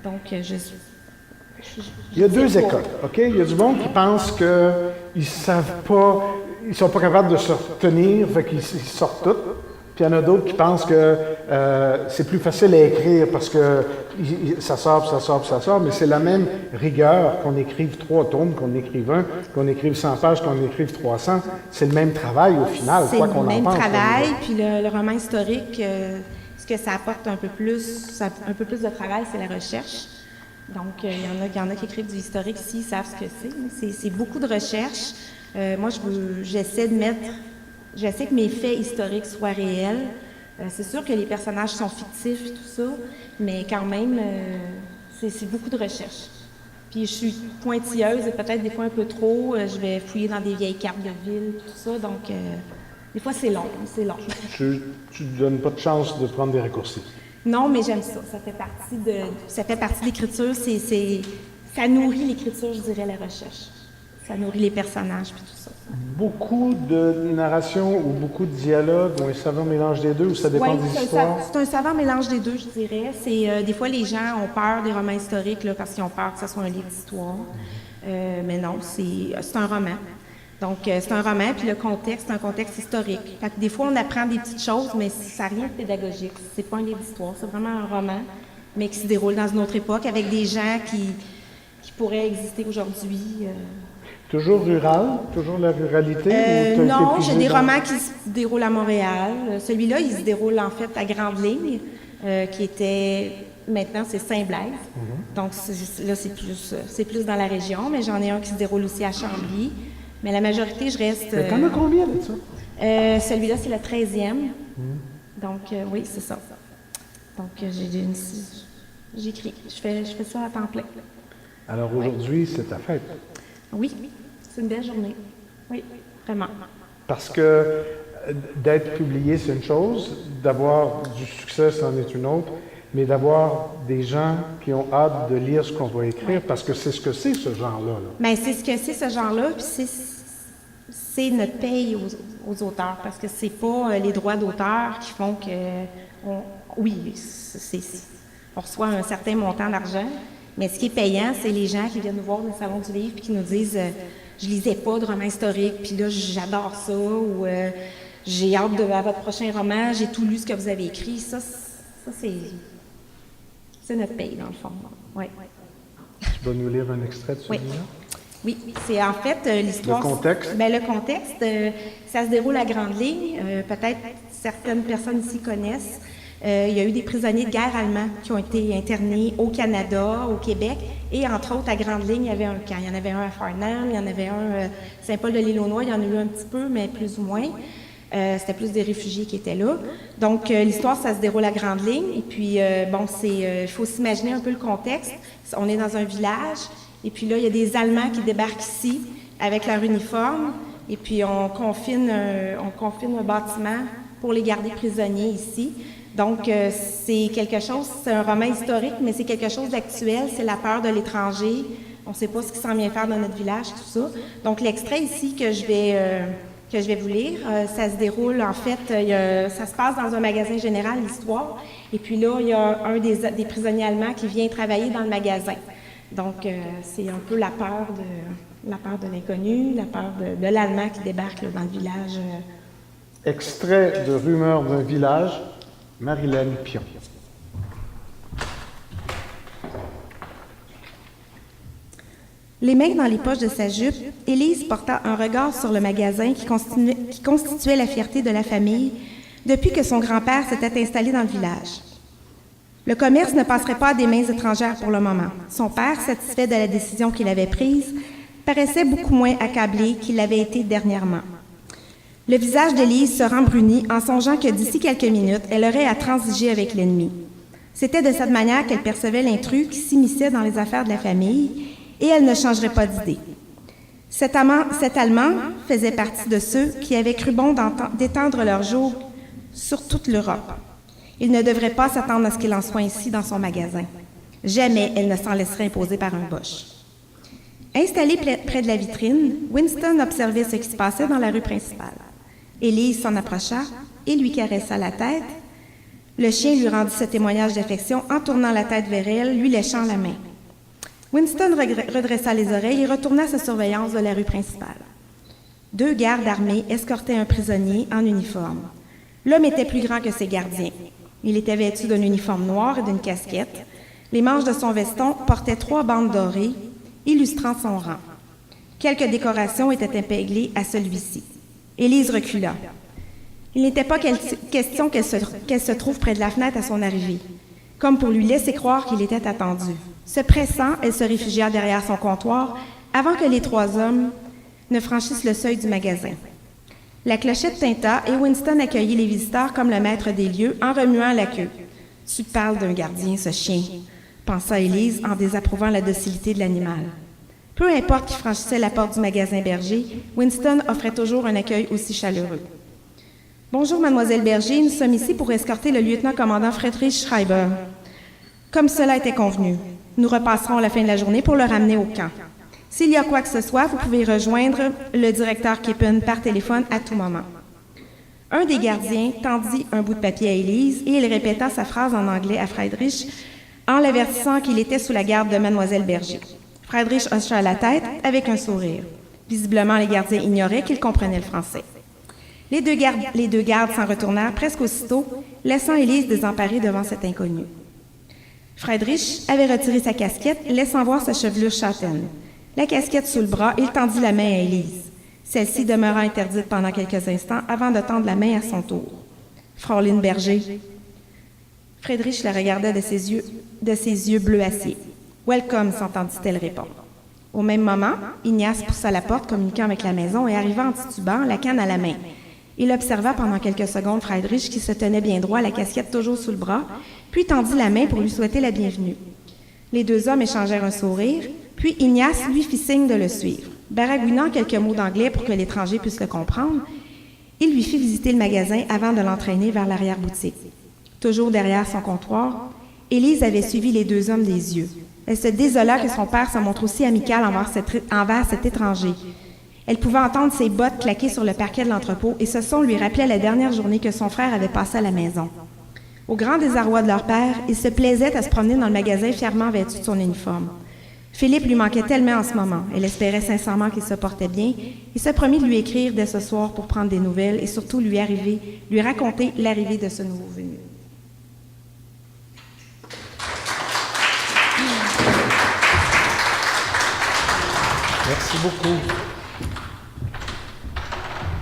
Donc, il y a deux écoles, OK? Il y a du monde qui pense qu'ils savent pas, ils sont pas capables de se retenir, fait qu'ils sortent tout. Puis il y en a d'autres qui pensent que c'est plus facile à écrire parce que ça sort, mais c'est la même rigueur qu'on écrive 3 tomes, qu'on écrive 1, qu'on écrive 100 pages, qu'on écrive 300. C'est le même travail au final, quoi qu'on en pense. C'est le même travail, puis le roman historique, ce que ça apporte un peu plus de travail, c'est la recherche. Donc, il y en a qui écrivent du historique ici, ils savent ce que c'est. C'est beaucoup de recherche. Moi, j'essaie que mes faits historiques soient réels. C'est sûr que les personnages sont fictifs et tout ça, mais quand même, c'est beaucoup de recherche. Puis je suis pointilleuse et peut-être des fois un peu trop. Je vais fouiller dans des vieilles cartes de ville, tout ça, donc des fois c'est long. Tu ne donnes pas de chance de prendre des raccourcis? Non, mais j'aime ça. Ça fait partie de l'écriture. Ça nourrit l'écriture, je dirais, la recherche. Ça nourrit les personnages puis tout ça. Beaucoup de narration ou beaucoup de dialogue ou un savant mélange des deux, ou ça dépend des histoires? C'est un savant mélange des deux, je dirais. Des fois, les gens ont peur des romans historiques là, parce qu'ils ont peur que ce soit un livre d'histoire. Mais non, c'est un roman. Donc, c'est un roman, puis le contexte, c'est un contexte historique. Fait que des fois, on apprend des petites choses, mais ça n'a rien de pédagogique. C'est pas un livre d'histoire, c'est vraiment un roman, mais qui se déroule dans une autre époque, avec des gens qui pourraient exister aujourd'hui. Toujours rural? Toujours la ruralité? Non, j'ai des romans qui se déroulent à Montréal. Celui-là, il se déroule en fait à Grande-Ligne, qui était... Maintenant, c'est Saint-Blaise. Donc, là, c'est plus dans la région, mais j'en ai un qui se déroule aussi à Chambly. Mais la majorité, je reste... T'en as combien de ça? Celui-là, c'est le 13e. Donc, oui, c'est ça. Donc, j'écris. Je fais ça à temps plein. Alors, aujourd'hui, c'est ta fête? Oui, c'est une belle journée. Oui, vraiment. Parce que d'être publié, c'est une chose. D'avoir du succès, c'en est une autre. Mais d'avoir des gens qui ont hâte de lire ce qu'on va écrire, parce que c'est ce que c'est, ce genre-là. Bien, c'est ce que c'est, ce genre-là, puis c'est notre paye aux auteurs, parce que c'est pas les droits d'auteur qui font que... Oui, on reçoit un certain montant d'argent, mais ce qui est payant, c'est les gens qui viennent nous voir dans le salon du livre puis qui nous disent je lisais pas de roman historique, puis là, j'adore ça, ou j'ai hâte à votre prochain roman, j'ai tout lu ce que vous avez écrit. Ça c'est notre pays, dans le fond. Oui. Tu vas nous lire un extrait de celui-là? Oui, c'est en fait l'histoire... Le contexte? Bien, le contexte, ça se déroule à Grande-Ligne. Peut-être certaines personnes ici connaissent. Il y a eu des prisonniers de guerre allemands qui ont été internés au Canada, au Québec, et entre autres, à Grande-Ligne, il y avait un camp. Il y en avait un à Farnham, il y en avait un à Saint-Paul-de-l'Île-aux-Noix, il y en a eu un petit peu, mais plus ou moins. C'était plus des réfugiés qui étaient là. Donc, l'histoire, ça se déroule à Grande-Ligne. Et puis, il faut s'imaginer un peu le contexte. On est dans un village, et puis là, il y a des Allemands qui débarquent ici avec leur uniforme, et puis on confine un bâtiment pour les garder prisonniers ici. Donc, c'est un roman historique, mais c'est quelque chose d'actuel. C'est la peur de l'étranger. On ne sait pas ce qui s'en vient faire dans notre village, tout ça. Donc, l'extrait ici que je vais vous lire, ça se déroule, en fait, ça se passe dans un magasin général, l'histoire. Et puis là, il y a un des prisonniers allemands qui vient travailler dans le magasin. Donc, c'est un peu la peur de l'inconnu, la peur de l'Allemand qui débarque là, dans le village. Extrait de Rumeurs d'un village, Marilène Pion. Les mains dans les poches de sa jupe, Élise porta un regard sur le magasin qui constituait la fierté de la famille depuis que son grand-père s'était installé dans le village. Le commerce ne passerait pas à des mains étrangères pour le moment. Son père, satisfait de la décision qu'il avait prise, paraissait beaucoup moins accablé qu'il l'avait été dernièrement. Le visage d'Élise se rembrunit en songeant que d'ici quelques minutes, elle aurait à transiger avec l'ennemi. C'était de cette manière qu'elle percevait l'intrus qui s'immisçait dans les affaires de la famille, et elle ne changerait pas d'idée. Cet Allemand faisait partie de ceux qui avaient cru bon d'étendre leur joug sur toute l'Europe. Il ne devrait pas s'attendre à ce qu'il en soit ainsi dans son magasin. Jamais elle ne s'en laisserait imposer par un Boche. Installé près de la vitrine, Winston observait ce qui se passait dans la rue principale. Élise s'en approcha et lui caressa la tête. Le chien lui rendit ce témoignage d'affection en tournant la tête vers elle, lui léchant la main. Winston redressa les oreilles et retourna sa surveillance de la rue principale. 2 gardes armés escortaient un prisonnier en uniforme. L'homme était plus grand que ses gardiens. Il était vêtu d'un uniforme noir et d'une casquette. Les manches de son veston portaient 3 bandes dorées, illustrant son rang. Quelques décorations étaient épinglées à celui-ci. Élise recula. Il n'était pas question qu'elle se trouve près de la fenêtre à son arrivée, comme pour lui laisser croire qu'il était attendu. Se pressant, elle se réfugia derrière son comptoir avant que les 3 hommes ne franchissent le seuil du magasin. La clochette tinta et Winston accueillit les visiteurs comme le maître des lieux en remuant la queue. « Tu parles d'un gardien, ce chien », pensa Élise en désapprouvant la docilité de l'animal. Peu importe qui franchissait la porte du magasin Berger, Winston offrait toujours un accueil aussi chaleureux. « Bonjour, mademoiselle Berger, nous sommes ici pour escorter le lieutenant-commandant Friedrich Schreiber. Comme cela était convenu, nous repasserons à la fin de la journée pour le ramener au camp. S'il y a quoi que ce soit, vous pouvez rejoindre le directeur Kippen par téléphone à tout moment. » Un des gardiens tendit un bout de papier à Élise et il répéta sa phrase en anglais à Friedrich en l'avertissant qu'il était sous la garde de mademoiselle Berger. Friedrich hocha la tête avec un sourire. Visiblement, les gardiens ignoraient qu'il comprenait le français. Les deux gardes s'en retournèrent presque aussitôt, laissant Élise désemparée devant cet inconnu. Friedrich avait retiré sa casquette, laissant voir sa chevelure châtaine. La casquette sous le bras, il tendit la main à Élise. Celle-ci demeura interdite pendant quelques instants avant de tendre la main à son tour. « Fraulein Berger. » Friedrich la regardait de ses yeux bleu acier. « Welcome », s'entendit-elle répondre. Au même moment, Ignace poussa la porte communiquant avec la maison et arriva en titubant, la canne à la main. Il observa pendant quelques secondes Friedrich qui se tenait bien droit, la casquette toujours sous le bras, puis tendit la main pour lui souhaiter la bienvenue. Les 2 hommes échangèrent un sourire, puis Ignace lui fit signe de le suivre. Baragouinant quelques mots d'anglais pour que l'étranger puisse le comprendre, il lui fit visiter le magasin avant de l'entraîner vers l'arrière-boutique. Toujours derrière son comptoir, Élise avait suivi les 2 hommes des yeux. Elle se désola que son père se montre aussi amical envers cet étranger. Elle pouvait entendre ses bottes claquer sur le parquet de l'entrepôt et ce son lui rappelait la dernière journée que son frère avait passée à la maison. Au grand désarroi de leur père, il se plaisait à se promener dans le magasin fièrement vêtu de son uniforme. Philippe lui manquait tellement en ce moment. Elle espérait sincèrement qu'il se portait bien et se promit de lui écrire dès ce soir pour prendre des nouvelles et surtout lui raconter l'arrivée de ce nouveau venu. Merci beaucoup.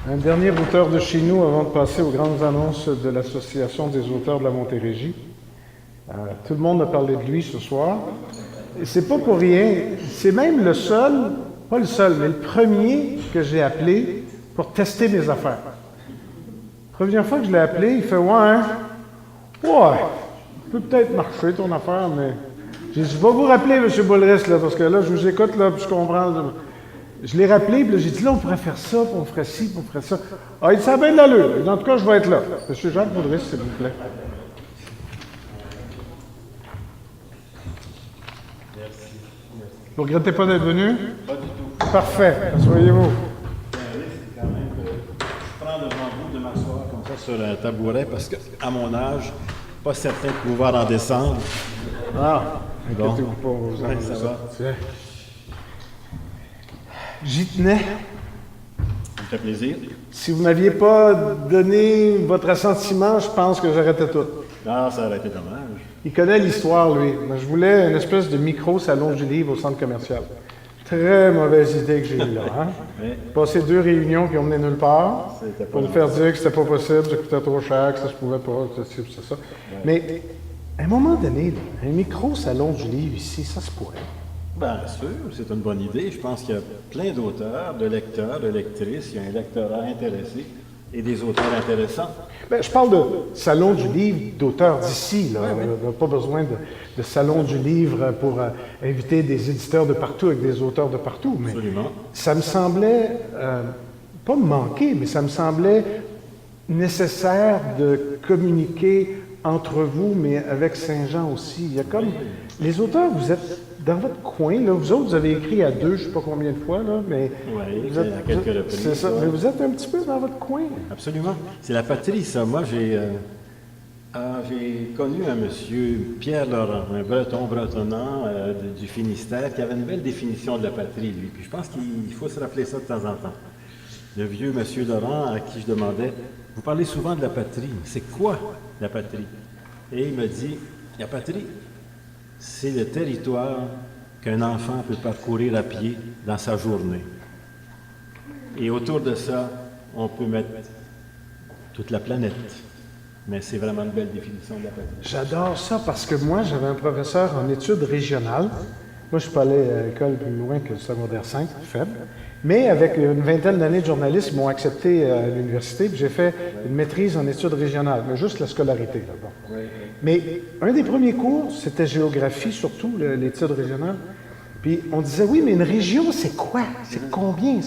Un dernier auteur de chez nous avant de passer aux grandes annonces de l'Association des auteurs de la Montérégie. Tout le monde a parlé de lui ce soir. Et c'est pas pour rien. C'est même le seul, pas le seul, mais le premier que j'ai appelé pour tester mes affaires. Première fois que je l'ai appelé, il fait « Ouais, peut-être marcher ton affaire, mais... » J'ai dit « Je vais vous rappeler, M. Boulris, là, parce que là, je vous écoute, là, puis je comprends. » Je l'ai rappelé, puis là, j'ai dit « Là, on pourrait faire ça, puis on ferait ci, puis on ferait ça. » Ah, il dit « Ça a bien de l'allure. En tout cas, je vais être là. » M. Jacques Boulris, s'il vous plaît. Vous ne regrettez pas d'être venu? Pas du tout. Parfait. Asseyez-vous. C'est quand même je prends devant vous de m'asseoir comme ça sur un tabouret parce qu'à mon âge, pas certain de pouvoir en descendre. Ah, inquiétez-vous pas, vous ouais, ça va. J'y tenais. Ça me fait plaisir. Si vous ne m'aviez pas donné votre assentiment, je pense que j'arrêtais tout. Non, ça aurait été dommage. Il connaît l'histoire, lui. Mais je voulais une espèce de micro-salon du livre au centre commercial. Très mauvaise idée que j'ai eue là. Hein? Oui. Passé 2 réunions qui ont mené nulle part pour me faire dire que c'était pas possible, ça coûtait trop cher, que ça se pouvait pas, c'est ça. Ouais. Mais à un moment donné, là, un micro-salon du livre ici, ça se pourrait. Bien sûr, c'est une bonne idée. Je pense qu'il y a plein d'auteurs, de lecteurs, de lectrices. Il y a un lectorat intéressé et des auteurs intéressants. Bien, je parle de salon du livre d'auteurs d'ici. On n'a pas besoin de salon du livre pour inviter des éditeurs de partout avec des auteurs de partout. Mais absolument. Ça me semblait, pas me manquer, mais ça me semblait nécessaire de communiquer entre vous, mais avec Saint-Jean aussi. Il y a comme... Les auteurs, vous êtes dans votre coin, là. Vous autres, vous avez écrit à 2, je ne sais pas combien de fois, là, mais... Oui, à quelques reprises. C'est ça, mais vous êtes un petit peu dans votre coin. Absolument. C'est la patrie, ça. Moi, j'ai connu un monsieur, Pierre Laurent, un breton bretonnant du Finistère, qui avait une belle définition de la patrie, lui. Puis je pense qu'il faut se rappeler ça de temps en temps. le vieux monsieur Laurent à qui je demandais, vous parlez souvent de la patrie, c'est quoi la patrie? Et il me dit, la patrie, c'est le territoire qu'un enfant peut parcourir à pied dans sa journée. Et autour de ça, on peut mettre toute la planète. Mais c'est vraiment une belle définition de la patrie. J'adore ça parce que moi, j'avais un professeur en études régionales. Moi, je ne suis pas allé à l'école plus loin que le secondaire 5, faible. Mais avec une vingtaine d'années de journalisme, ils m'ont accepté à l'université, puis j'ai fait une maîtrise en études régionales, mais juste la scolarité. Là, bon. Mais un des premiers cours, c'était géographie, surtout l'étude régionale. Puis on disait, oui, mais une région, c'est quoi? C'est combien?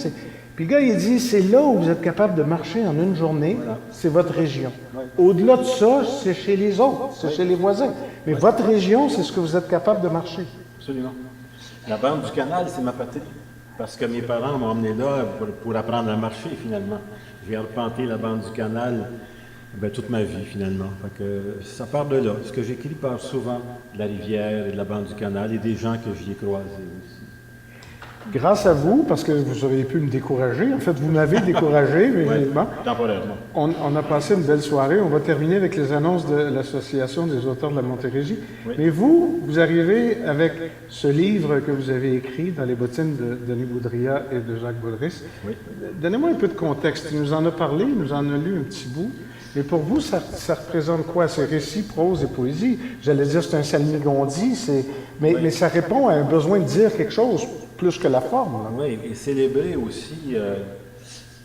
Puis le gars, il dit, c'est là où vous êtes capable de marcher en une journée, c'est votre région. Au-delà de ça, c'est chez les autres, c'est chez les voisins. Mais votre région, c'est ce que vous êtes capable de marcher. Absolument. La bande du canal, c'est ma patrie. Parce que mes parents m'ont emmené là pour apprendre à marcher, finalement. J'ai arpenté la bande du canal toute ma vie, finalement. Fait que ça part de là. Ce que j'écris part souvent de la rivière et de la bande du canal et des gens que j'y ai croisés aussi. Grâce à vous, parce que vous auriez pu me décourager. En fait, vous m'avez découragé, mais bon, temporairement. On a passé une belle soirée. On va terminer avec les annonces de l'Association des auteurs de la Montérégie. Oui. Mais vous arrivez avec ce livre que vous avez écrit dans les bottines de Denis Boudria et de Jacques Baudris. Oui. Donnez-moi un peu de contexte. Il nous en a parlé, il nous en a lu un petit bout. Mais pour vous, ça représente quoi? C'est récit, prose et poésie. J'allais dire c'est un salmigondi, mais ça répond à un besoin de dire quelque chose plus que la forme. Là. Oui, et célébrer aussi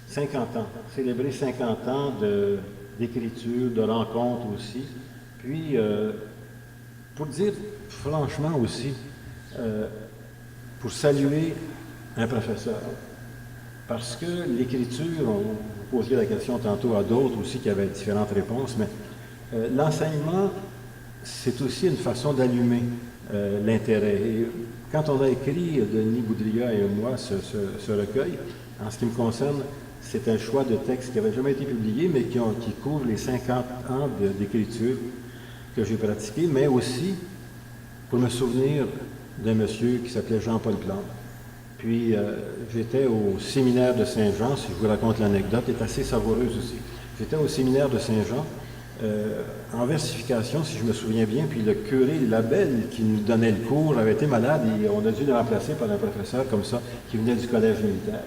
50 ans. Célébrer 50 ans d'écriture, de rencontres aussi. Puis, pour dire franchement aussi, pour saluer un professeur. Parce que l'écriture, on posait la question tantôt à d'autres aussi qui avaient différentes réponses, mais l'enseignement, c'est aussi une façon d'allumer l'intérêt. Et quand on a écrit, Denis Boudria et moi, ce recueil, en ce qui me concerne, c'est un choix de texte qui n'avait jamais été publié, mais qui couvre les 50 ans d'écriture que j'ai pratiqué, mais aussi pour me souvenir d'un monsieur qui s'appelait Jean-Paul Plante. Puis, j'étais au séminaire de Saint-Jean, si je vous raconte l'anecdote, elle est assez savoureuse aussi. J'étais au séminaire de Saint-Jean, en versification, si je me souviens bien, puis le curé Labelle, qui nous donnait le cours, avait été malade et on a dû le remplacer par un professeur comme ça, qui venait du collège militaire.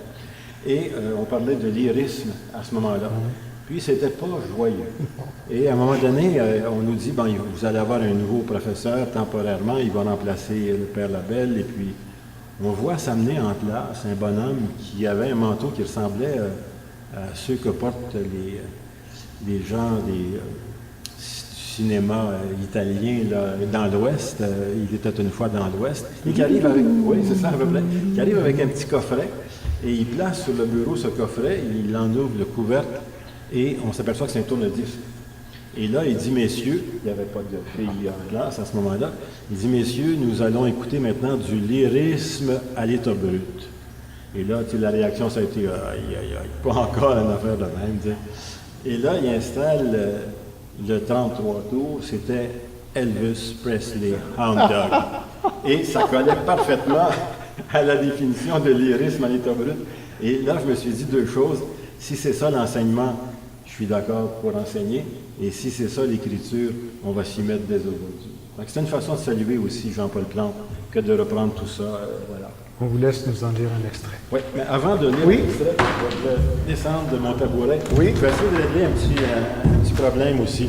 Et on parlait de lyrisme à ce moment-là. Puis, c'était pas joyeux. Et à un moment donné, on nous dit, bon, vous allez avoir un nouveau professeur temporairement, il va remplacer le père Labelle, et puis on voit s'amener en classe un bonhomme qui avait un manteau qui ressemblait à ceux que portent les gens des cinémas italiens là, dans l'Ouest. Il était une fois dans l'Ouest. Et qui arrive avec, oui, c'est ça à peu près, qui arrive avec un petit coffret et il place sur le bureau ce coffret, il en ouvre le couvercle et on s'aperçoit que c'est un tourne-disque. Et là, il dit, messieurs, il n'y avait pas de filles en classe à ce moment-là, il dit, messieurs, nous allons écouter maintenant du lyrisme à l'état brut. Et là, la réaction, ça a été, aïe, aïe, aïe, pas encore une affaire de même. T'sais. Et là, il installe le 33 tours, c'était Elvis Presley, Hound Dog. Et ça collait parfaitement à la définition de lyrisme à l'état brut. Et là, je me suis dit deux choses. Si c'est ça l'enseignement, je suis d'accord pour enseigner. Et si c'est ça l'écriture, on va s'y mettre dès aujourd'hui. C'est une façon de saluer aussi Jean-Paul Plante que de reprendre tout ça. Voilà. On vous laisse nous en lire un extrait. Oui, mais avant de lire l'extrait, je vais descendre de mon tabouret. Oui. Je vais essayer de régler un petit problème aussi,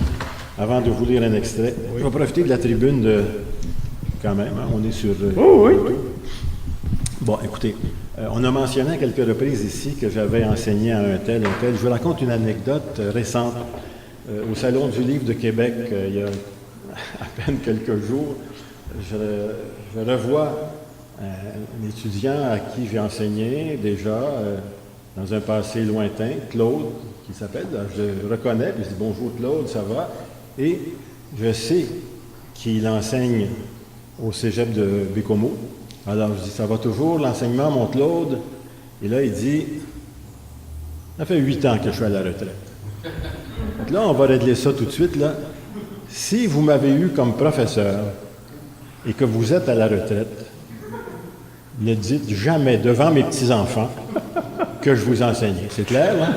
avant de vous lire un extrait. Oui. Je vais profiter de la tribune de... Quand même, hein, on est sur... oui. Bon, écoutez, on a mentionné à quelques reprises ici que j'avais enseigné à un tel. Je vous raconte une anecdote récente. Au Salon du Livre de Québec, il y a à peine quelques jours, je revois un étudiant à qui j'ai enseigné déjà dans un passé lointain, Claude, qui s'appelle, je le reconnais, puis je dis « Bonjour Claude, ça va? » Et je sais qu'il enseigne au cégep de Bécomo. Alors je dis « Ça va toujours l'enseignement, mon Claude? » Et là, il dit « Ça fait 8 ans que je suis à la retraite. » Donc là, on va régler ça tout de suite. Là. Si vous m'avez eu comme professeur et que vous êtes à la retraite, ne dites jamais devant mes petits-enfants que je vous enseignais. C'est clair, hein?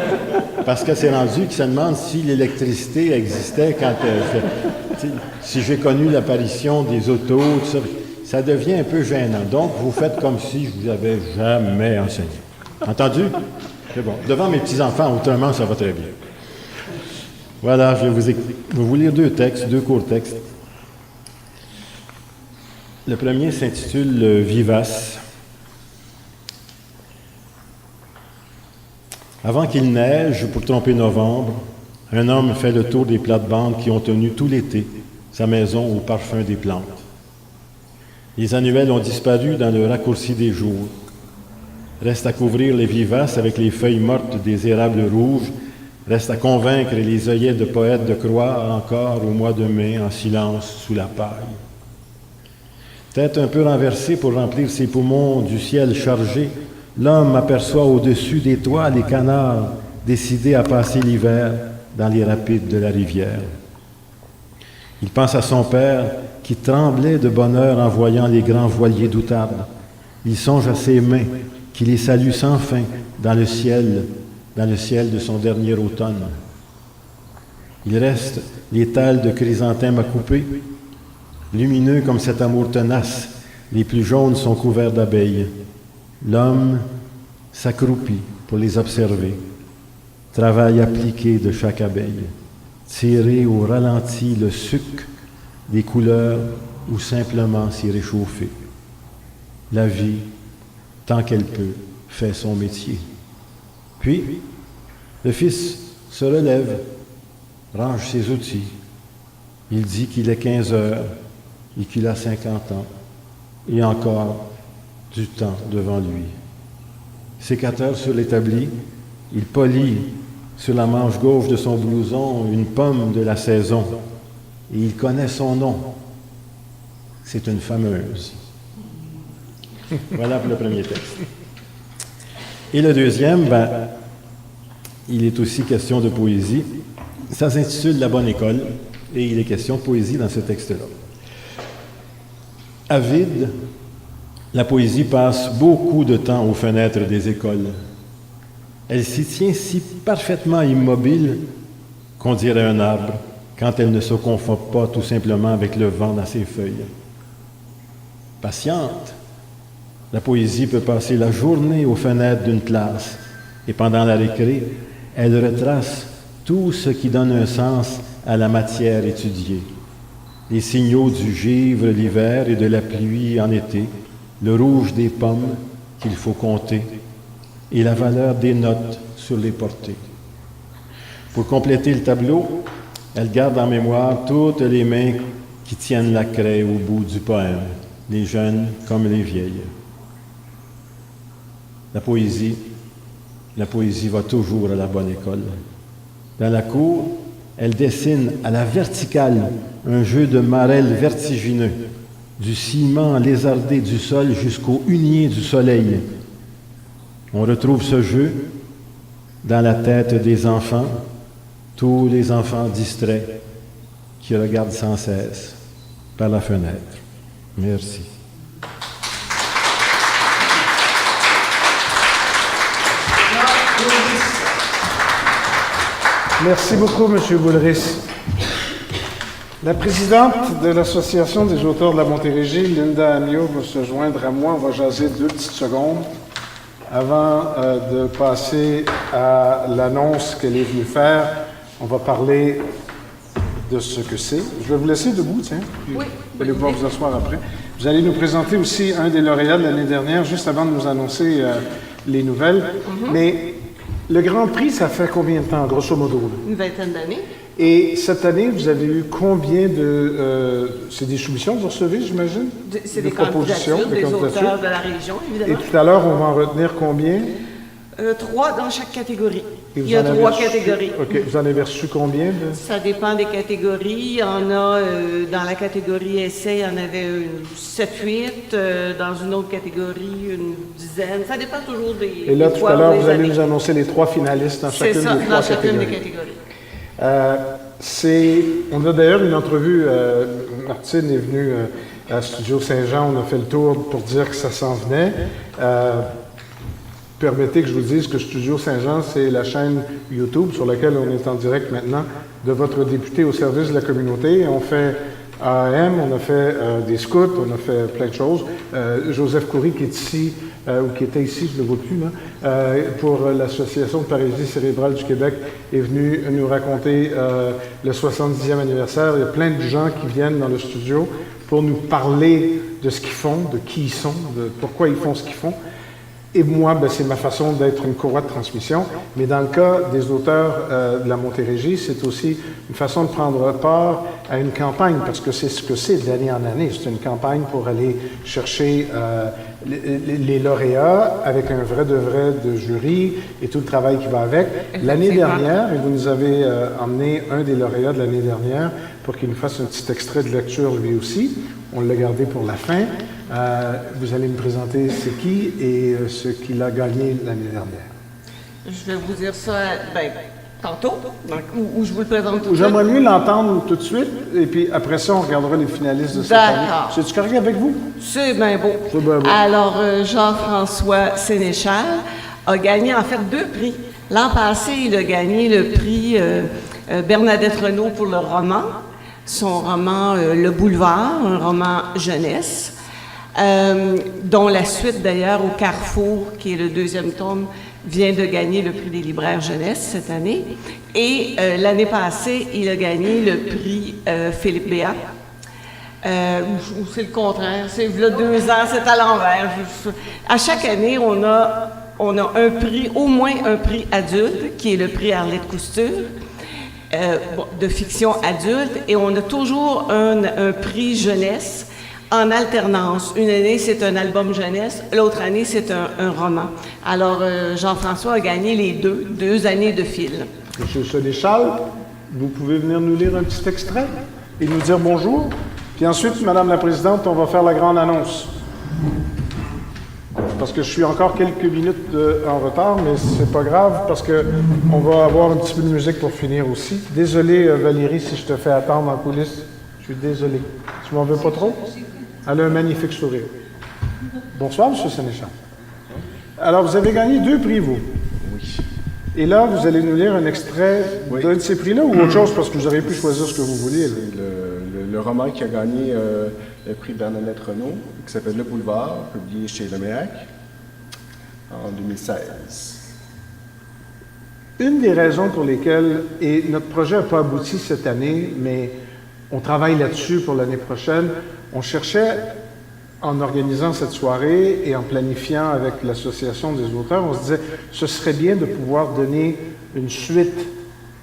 Parce que c'est rendu qu'il se demande si l'électricité existait quand... si j'ai connu l'apparition des autos, tout ça, ça devient un peu gênant. Donc, vous faites comme si je vous avais jamais enseigné. Entendu? C'est bon. Devant mes petits-enfants, autrement, ça va très bien. Voilà, je vais vous lire deux courts textes. Le premier s'intitule « Vivace ». Avant qu'il neige, pour tromper novembre, un homme fait le tour des plates-bandes qui ont tenu tout l'été sa maison au parfum des plantes. Les annuelles ont disparu dans le raccourci des jours. Reste à couvrir les vivaces avec les feuilles mortes des érables rouges. Reste à convaincre les œillets de poètes de croire encore au mois de mai en silence sous la paille. Tête un peu renversée pour remplir ses poumons du ciel chargé, l'homme aperçoit au-dessus des toits les canards décidés à passer l'hiver dans les rapides de la rivière. Il pense à son père qui tremblait de bonheur en voyant les grands voiliers d'outarde. Il songe à ses mains qui les saluent sans fin dans le ciel de son dernier automne. Il reste les thalles de chrysanthèmes à couper, lumineux comme cet amour tenace, les plus jaunes sont couverts d'abeilles. L'homme s'accroupit pour les observer, travail appliqué de chaque abeille, tirer au ralenti le suc des couleurs ou simplement s'y réchauffer. La vie, tant qu'elle peut, fait son métier. Puis, le fils se relève, range ses outils. Il dit qu'il est 15 heures et qu'il a 50 ans, et encore du temps devant lui. Sécateur sur l'établi, il polit sur la manche gauche de son blouson une pomme de la saison, et il connaît son nom. C'est une fameuse. Voilà pour le premier texte. Et le deuxième, il est aussi question de poésie. Ça s'intitule « La bonne école » et il est question de poésie dans ce texte-là. Avide, la poésie passe beaucoup de temps aux fenêtres des écoles. Elle s'y tient si parfaitement immobile qu'on dirait un arbre quand elle ne se confond pas tout simplement avec le vent dans ses feuilles. Patiente, la poésie peut passer la journée aux fenêtres d'une classe et pendant la récré, elle retrace tout ce qui donne un sens à la matière étudiée. Les signaux du givre l'hiver et de la pluie en été, le rouge des pommes qu'il faut compter et la valeur des notes sur les portées. Pour compléter le tableau, elle garde en mémoire toutes les mains qui tiennent la craie au bout du poème, les jeunes comme les vieilles. La poésie va toujours à la bonne école. Dans la cour, elle dessine à la verticale un jeu de marelles vertigineux, du ciment lézardé du sol jusqu'au hunier du soleil. On retrouve ce jeu dans la tête des enfants, tous les enfants distraits qui regardent sans cesse par la fenêtre. Merci. Merci beaucoup, M. Boulris. La présidente de l'Association des auteurs de la Montérégie, Linda Agneau, va se joindre à moi. On va jaser 2 petites secondes avant de passer à l'annonce qu'elle est venue faire. On va parler de ce que c'est. Je vais vous laisser debout, tiens. Oui. Vous allez pouvoir vous asseoir après. Vous allez nous présenter aussi un des lauréats de l'année dernière, juste avant de nous annoncer les nouvelles. Mais le Grand Prix, ça fait combien de temps, grosso modo? Une vingtaine d'années. Et cette année, vous avez eu combien de... c'est des soumissions que vous recevez, j'imagine? C'est des candidatures des auteurs de la région, évidemment. Et tout à l'heure, on va en retenir combien? 3 dans chaque catégorie. Il y a 3 catégories. OK. Vous en avez reçu combien? Ça dépend des catégories. Il y en a, dans la catégorie essai, il y en avait 7-8. Dans une autre catégorie, une dizaine. Ça dépend toujours des... Et là, tout à l'heure, vous allez nous annoncer les 3 finalistes dans chacune des 3 catégories. C'est ça, dans chacune des catégories. On a d'ailleurs une entrevue, Martine est venue à Studio Saint-Jean, on a fait le tour pour dire que ça s'en venait. permettez que je vous dise que Studio Saint-Jean, c'est la chaîne YouTube sur laquelle on est en direct maintenant de votre député au service de la communauté. On fait AM, on a fait des scouts, on a fait plein de choses. Joseph Coury, qui est ici, ou qui était ici, je ne le vois plus, là, pour l'Association de paralysie cérébrale du Québec, est venu nous raconter le 70e anniversaire. Il y a plein de gens qui viennent dans le studio pour nous parler de ce qu'ils font, de qui ils sont, de pourquoi ils font ce qu'ils font. Et moi, ben, c'est ma façon d'être une courroie de transmission. Mais dans le cas des auteurs de la Montérégie, c'est aussi une façon de prendre part à une campagne, parce que c'est ce que c'est d'année en année. C'est une campagne pour aller chercher les lauréats avec un vrai de jury et tout le travail qui va avec. L'année dernière, et vous nous avez emmené un des lauréats de l'année dernière pour qu'il nous fasse un petit extrait de lecture lui aussi. On l'a gardé pour la fin. Vous allez me présenter c'est qui et ce qu'il a gagné l'année dernière. Je vais vous dire ça tantôt, donc, ou je vous le présente tout de suite. J'aimerais mieux l'entendre tout de suite, et puis après ça, on regardera les finalistes de cette année. C'est-tu correct avec vous? C'est bien beau. C'est bien beau. Alors, Jean-François Sénéchal a gagné en fait 2 prix. L'an passé, il a gagné le prix Bernadette Renaud pour le roman, son roman Le Boulevard, un roman jeunesse, dont la suite d'ailleurs au Carrefour, qui est le 2e tome, vient de gagner le prix des libraires jeunesse cette année. Et l'année passée, il a gagné le prix Philippe Béat. Ou c'est le contraire, c'est il y a 2 ans, c'est à l'envers. À chaque année, on a un prix, au moins un prix adulte, qui est le prix Arlette Cousture, de fiction adulte, et on a toujours un prix jeunesse en alternance. Une année, c'est un album jeunesse, l'autre année, c'est un roman. Alors, Jean-François a gagné les 2 années de fil. Monsieur Sénéchal, vous pouvez venir nous lire un petit extrait et nous dire bonjour. Puis ensuite, Madame la Présidente, on va faire la grande annonce. Parce que je suis encore quelques minutes en retard, mais c'est pas grave, parce qu'on va avoir un petit peu de musique pour finir aussi. Désolé, Valérie, si je te fais attendre en coulisses. Je suis désolé. Tu m'en veux pas trop? Elle a un magnifique sourire. Bonsoir, M. Sénéchal. Alors, vous avez gagné 2 prix, vous. Oui. Et là, vous allez nous lire un extrait d'un de ces prix-là ou autre chose, parce que vous auriez pu choisir ce que vous vouliez. Le roman qui a gagné le prix Bernadette Renaud, qui s'appelle Le Boulevard, publié chez Leméac en 2016. Une des raisons pour lesquelles, et notre projet n'a pas abouti cette année, mais on travaille là-dessus pour l'année prochaine, on cherchait, en organisant cette soirée et en planifiant avec l'Association des auteurs, on se disait, ce serait bien de pouvoir donner une suite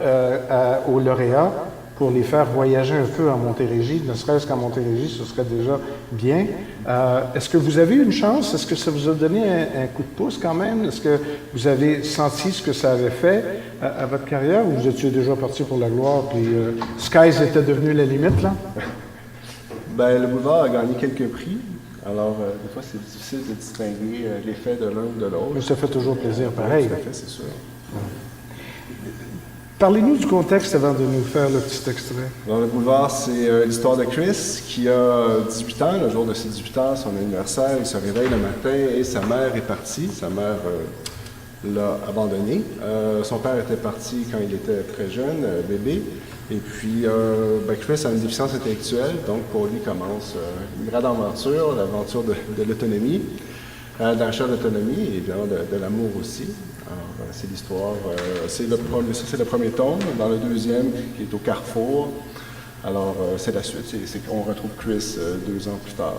aux lauréats pour les faire voyager un peu en Montérégie, ne serait-ce qu'en Montérégie, ce serait déjà bien. Est-ce que vous avez eu une chance? Est-ce que ça vous a donné un coup de pouce quand même? Est-ce que vous avez senti ce que ça avait fait à votre carrière, ou vous étiez déjà parti pour la gloire, puis Skies était devenu la limite, là? Ben, le Boulevard a gagné quelques prix. Alors, des fois, c'est difficile de distinguer l'effet de l'un ou de l'autre. Mais ça fait toujours plaisir, pareil. Tout à fait, c'est sûr. Parlez-nous du contexte avant de nous faire le petit extrait. Dans le Boulevard, c'est l'histoire de Chris qui a 18 ans. Le jour de ses 18 ans, son anniversaire, il se réveille le matin et sa mère est partie. Sa mère l'a abandonné. Son père était parti quand il était très jeune, bébé. Et puis, Chris a une déficience intellectuelle, donc pour lui commence une grande aventure, l'aventure de l'autonomie, de la recherche d'autonomie et évidemment de l'amour aussi. Alors, c'est l'histoire, c'est le premier tome. Dans le deuxième, qui est au Carrefour, alors c'est la suite, c'est qu'on retrouve Chris 2 ans plus tard.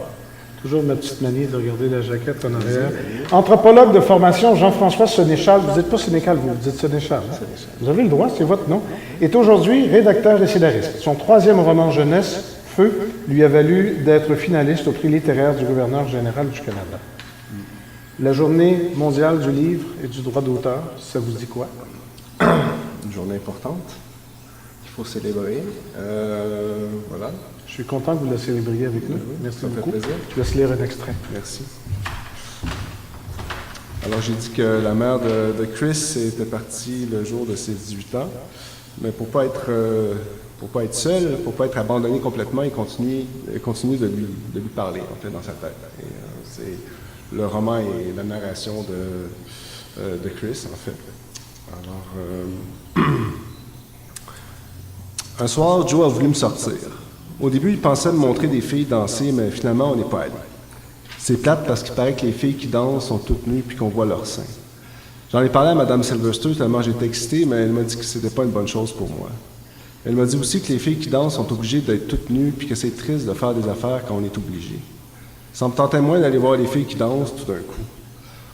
Toujours ma petite manie de regarder la jaquette en arrière. Anthropologue de formation, Jean-François Sénéchal. Vous n'êtes pas Sénécal, vous dites Sénéchal. Hein? Vous avez le droit, c'est votre nom. Est aujourd'hui rédacteur et scénariste. Son 3e roman jeunesse, Feu, lui a valu d'être finaliste au prix littéraire du gouverneur général du Canada. La journée mondiale du livre et du droit d'auteur, ça vous dit quoi? Une journée importante qu'il faut célébrer. Voilà. Je suis content que vous la célébriez avec nous. Merci beaucoup. Ça fait plaisir. Je laisse lire un extrait. Merci. Alors, j'ai dit que la mère de Chris était partie le jour de ses 18 ans, mais pour pas être seul, pour pas être abandonné complètement, il continue de lui parler, en fait, dans sa tête. Et, c'est le roman et la narration de Chris, en fait. Alors, un soir, Joe a voulu me sortir. Au début, il pensait me montrer des filles danser, mais finalement, on n'est pas allé. C'est plate parce qu'il paraît que les filles qui dansent sont toutes nues puis qu'on voit leurs seins. J'en ai parlé à Mme Sylvester tellement j'étais excité, mais elle m'a dit que c'était pas une bonne chose pour moi. Elle m'a dit aussi que les filles qui dansent sont obligées d'être toutes nues puis que c'est triste de faire des affaires quand on est obligé. Ça me tentait moins d'aller voir les filles qui dansent tout d'un coup.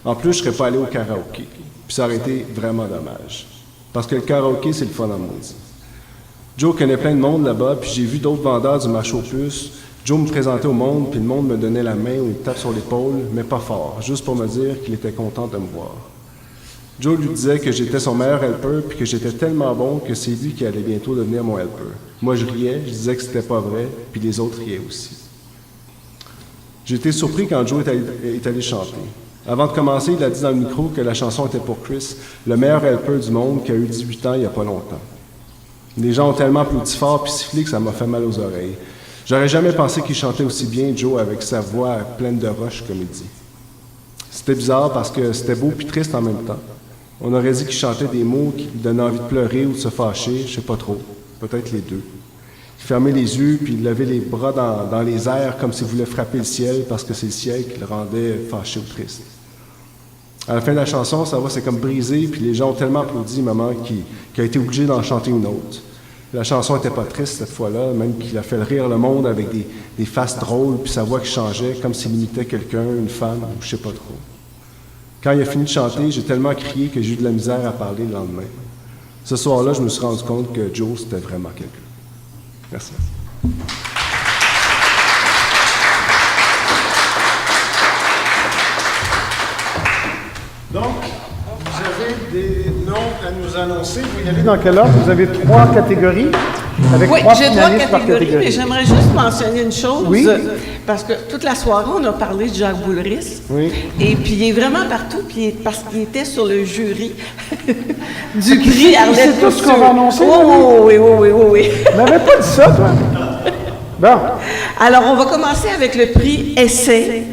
En plus, je serais pas allé au karaoké. Puis ça aurait été vraiment dommage. Parce que le karaoké, c'est le fun en maudit. Joe connaît plein de monde là-bas, puis j'ai vu d'autres vendeurs du marché aux puces. Joe me présentait au monde, puis le monde me donnait la main ou une tape sur l'épaule, mais pas fort, juste pour me dire qu'il était content de me voir. Joe lui disait que j'étais son meilleur helper, puis que j'étais tellement bon que c'est lui qui allait bientôt devenir mon helper. Moi, je riais, je disais que c'était pas vrai, puis les autres riaient aussi. J'ai été surpris quand Joe est allé chanter. Avant de commencer, il a dit dans le micro que la chanson était pour Chris, le meilleur helper du monde qui a eu 18 ans il n'y a pas longtemps. Les gens ont tellement applaudi fort puis sifflé que ça m'a fait mal aux oreilles. J'aurais jamais pensé qu'il chantait aussi bien, Joe, avec sa voix pleine de roches, comme il dit. C'était bizarre parce que c'était beau puis triste en même temps. On aurait dit qu'il chantait des mots qui lui donnaient envie de pleurer ou de se fâcher, je sais pas trop, peut-être les deux. Il fermait les yeux puis il levait les bras dans les airs comme s'il voulait frapper le ciel parce que c'est le ciel qui le rendait fâché ou triste. À la fin de la chanson, sa voix s'est comme brisée puis les gens ont tellement applaudi maman qu'il a été obligé d'en chanter une autre. La chanson n'était pas triste cette fois-là, même qu'il a fait rire le monde avec des faces drôles puis sa voix qui changeait comme s'il imitait quelqu'un, une femme ou je sais pas trop. Quand il a fini de chanter, j'ai tellement crié que j'ai eu de la misère à parler le lendemain. Ce soir-là, je me suis rendu compte que Joe, c'était vraiment quelqu'un. Merci. Donc, vous avez des noms à nous annoncer. Vous y allez dans quel ordre? Vous avez 3 catégories. Avec Oui, 3 j'ai 3 finalistes par catégories, catégorie. mais j'aimerais juste mentionner une chose. Oui. Parce que toute la soirée, on a parlé de Jacques Boulris. Oui. Et puis, il est vraiment partout, puis parce qu'il était sur le jury du prix Arlette C'est tout ce Couture. qu'on va annoncer? Oui. Tu n'avais pas dit ça, toi? Bon. Alors, on va commencer avec le prix Essai.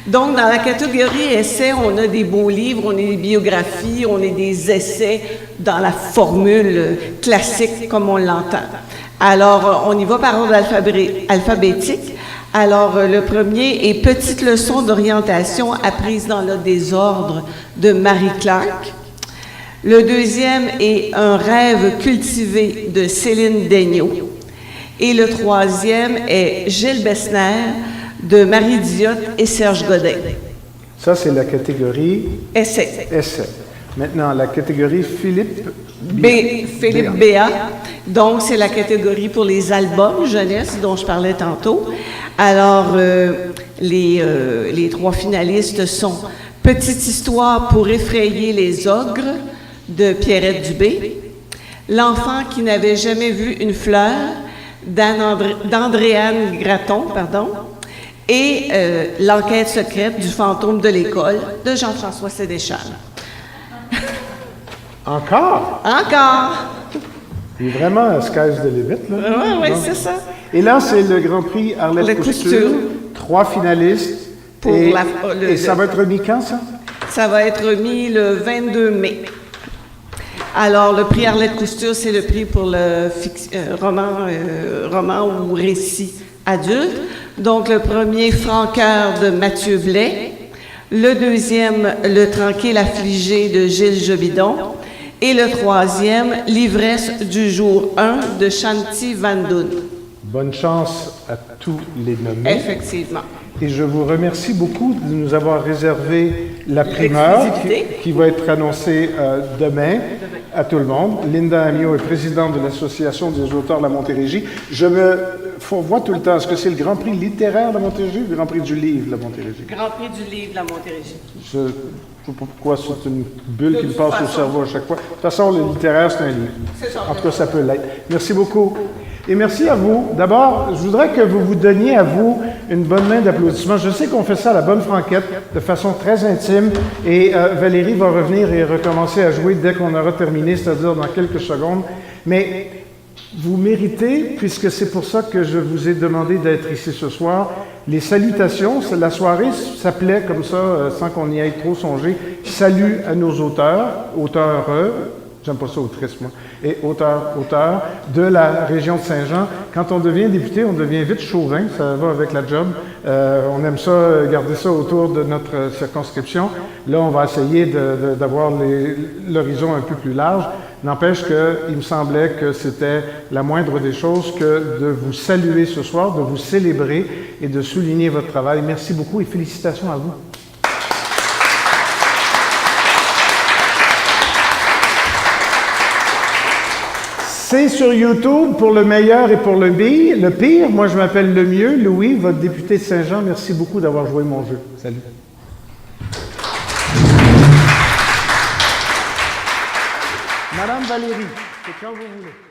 Donc, dans la catégorie Essai, on a des beaux livres, on a des biographies, on a des essais dans la formule classique, comme on l'entend. Alors, on y va par ordre alphabétique. Alors, le premier est « Petite leçon d'orientation apprise dans le désordre » de Marie Clark. Le deuxième est « Un rêve cultivé » de Céline Daigneault. Et le troisième est « Gilles Bessner » de Marie Diotte et Serge Godin. Ça, c'est la catégorie Essai. Essai. Maintenant, la catégorie Philippe Béat. Donc, c'est la catégorie pour les albums jeunesse dont je parlais tantôt. Alors, les 3 finalistes sont Petite histoire pour effrayer les ogres de Pierrette Dubé, L'enfant qui n'avait jamais vu une fleur d'Andréane Gratton, et L'enquête secrète du fantôme de l'école de Jean-François Sénéchal. Encore? Encore! Il est vraiment sky's the limit, là. Oui, c'est ça. Et là, c'est le Grand Prix Arlette Couture. 3 finalistes. Pour et ça va être remis quand, ça? Ça va être remis le 22 mai. Alors, le prix Arlette Couture, c'est le prix pour le roman ou récit adulte. Donc, le premier, Franqueur de Mathieu Blais. Le deuxième, Le tranquille affligé de Gilles Jovidon. Et le troisième, L'ivresse du jour 1 de Shanti Van Doon. Bonne chance à tous les nommés. Effectivement. Et je vous remercie beaucoup de nous avoir réservé la primeur qui va être annoncée demain à tout le monde. Linda Amiot est présidente de l'Association des auteurs de la Montérégie. Je me vois tout le temps, est-ce que c'est le Grand Prix littéraire de la Montérégie ou le Grand Prix du livre de la Montérégie? Grand Prix du livre de la Montérégie. Je ne sais pas pourquoi c'est une bulle qui me passe au cerveau à chaque fois. De toute façon, le littéraire, c'est un livre. En tout cas, ça peut l'être. Merci beaucoup. Et merci à vous. D'abord, je voudrais que vous vous donniez à vous une bonne main d'applaudissements. Je sais qu'on fait ça à la bonne franquette, de façon très intime, et Valérie va revenir et recommencer à jouer dès qu'on aura terminé, c'est-à-dire dans quelques secondes. Mais vous méritez, puisque c'est pour ça que je vous ai demandé d'être ici ce soir, les salutations. La soirée s'appelait comme ça, sans qu'on y ait trop songé, « Salut à nos auteurs », j'aime pas ça, autrice, moi, et auteurs de la région de Saint-Jean. Quand on devient député, on devient vite chauvin, ça va avec la job. On aime ça, garder ça autour de notre circonscription. Là, on va essayer d'avoir l'horizon un peu plus large. N'empêche qu'il me semblait que c'était la moindre des choses que de vous saluer ce soir, de vous célébrer et de souligner votre travail. Merci beaucoup et félicitations à vous. C'est sur YouTube pour le meilleur et pour le pire. Moi, je m'appelle le mieux, Louis, votre député de Saint-Jean. Merci beaucoup d'avoir joué mon jeu. Salut. Madame Valérie, c'est quand vous voulez.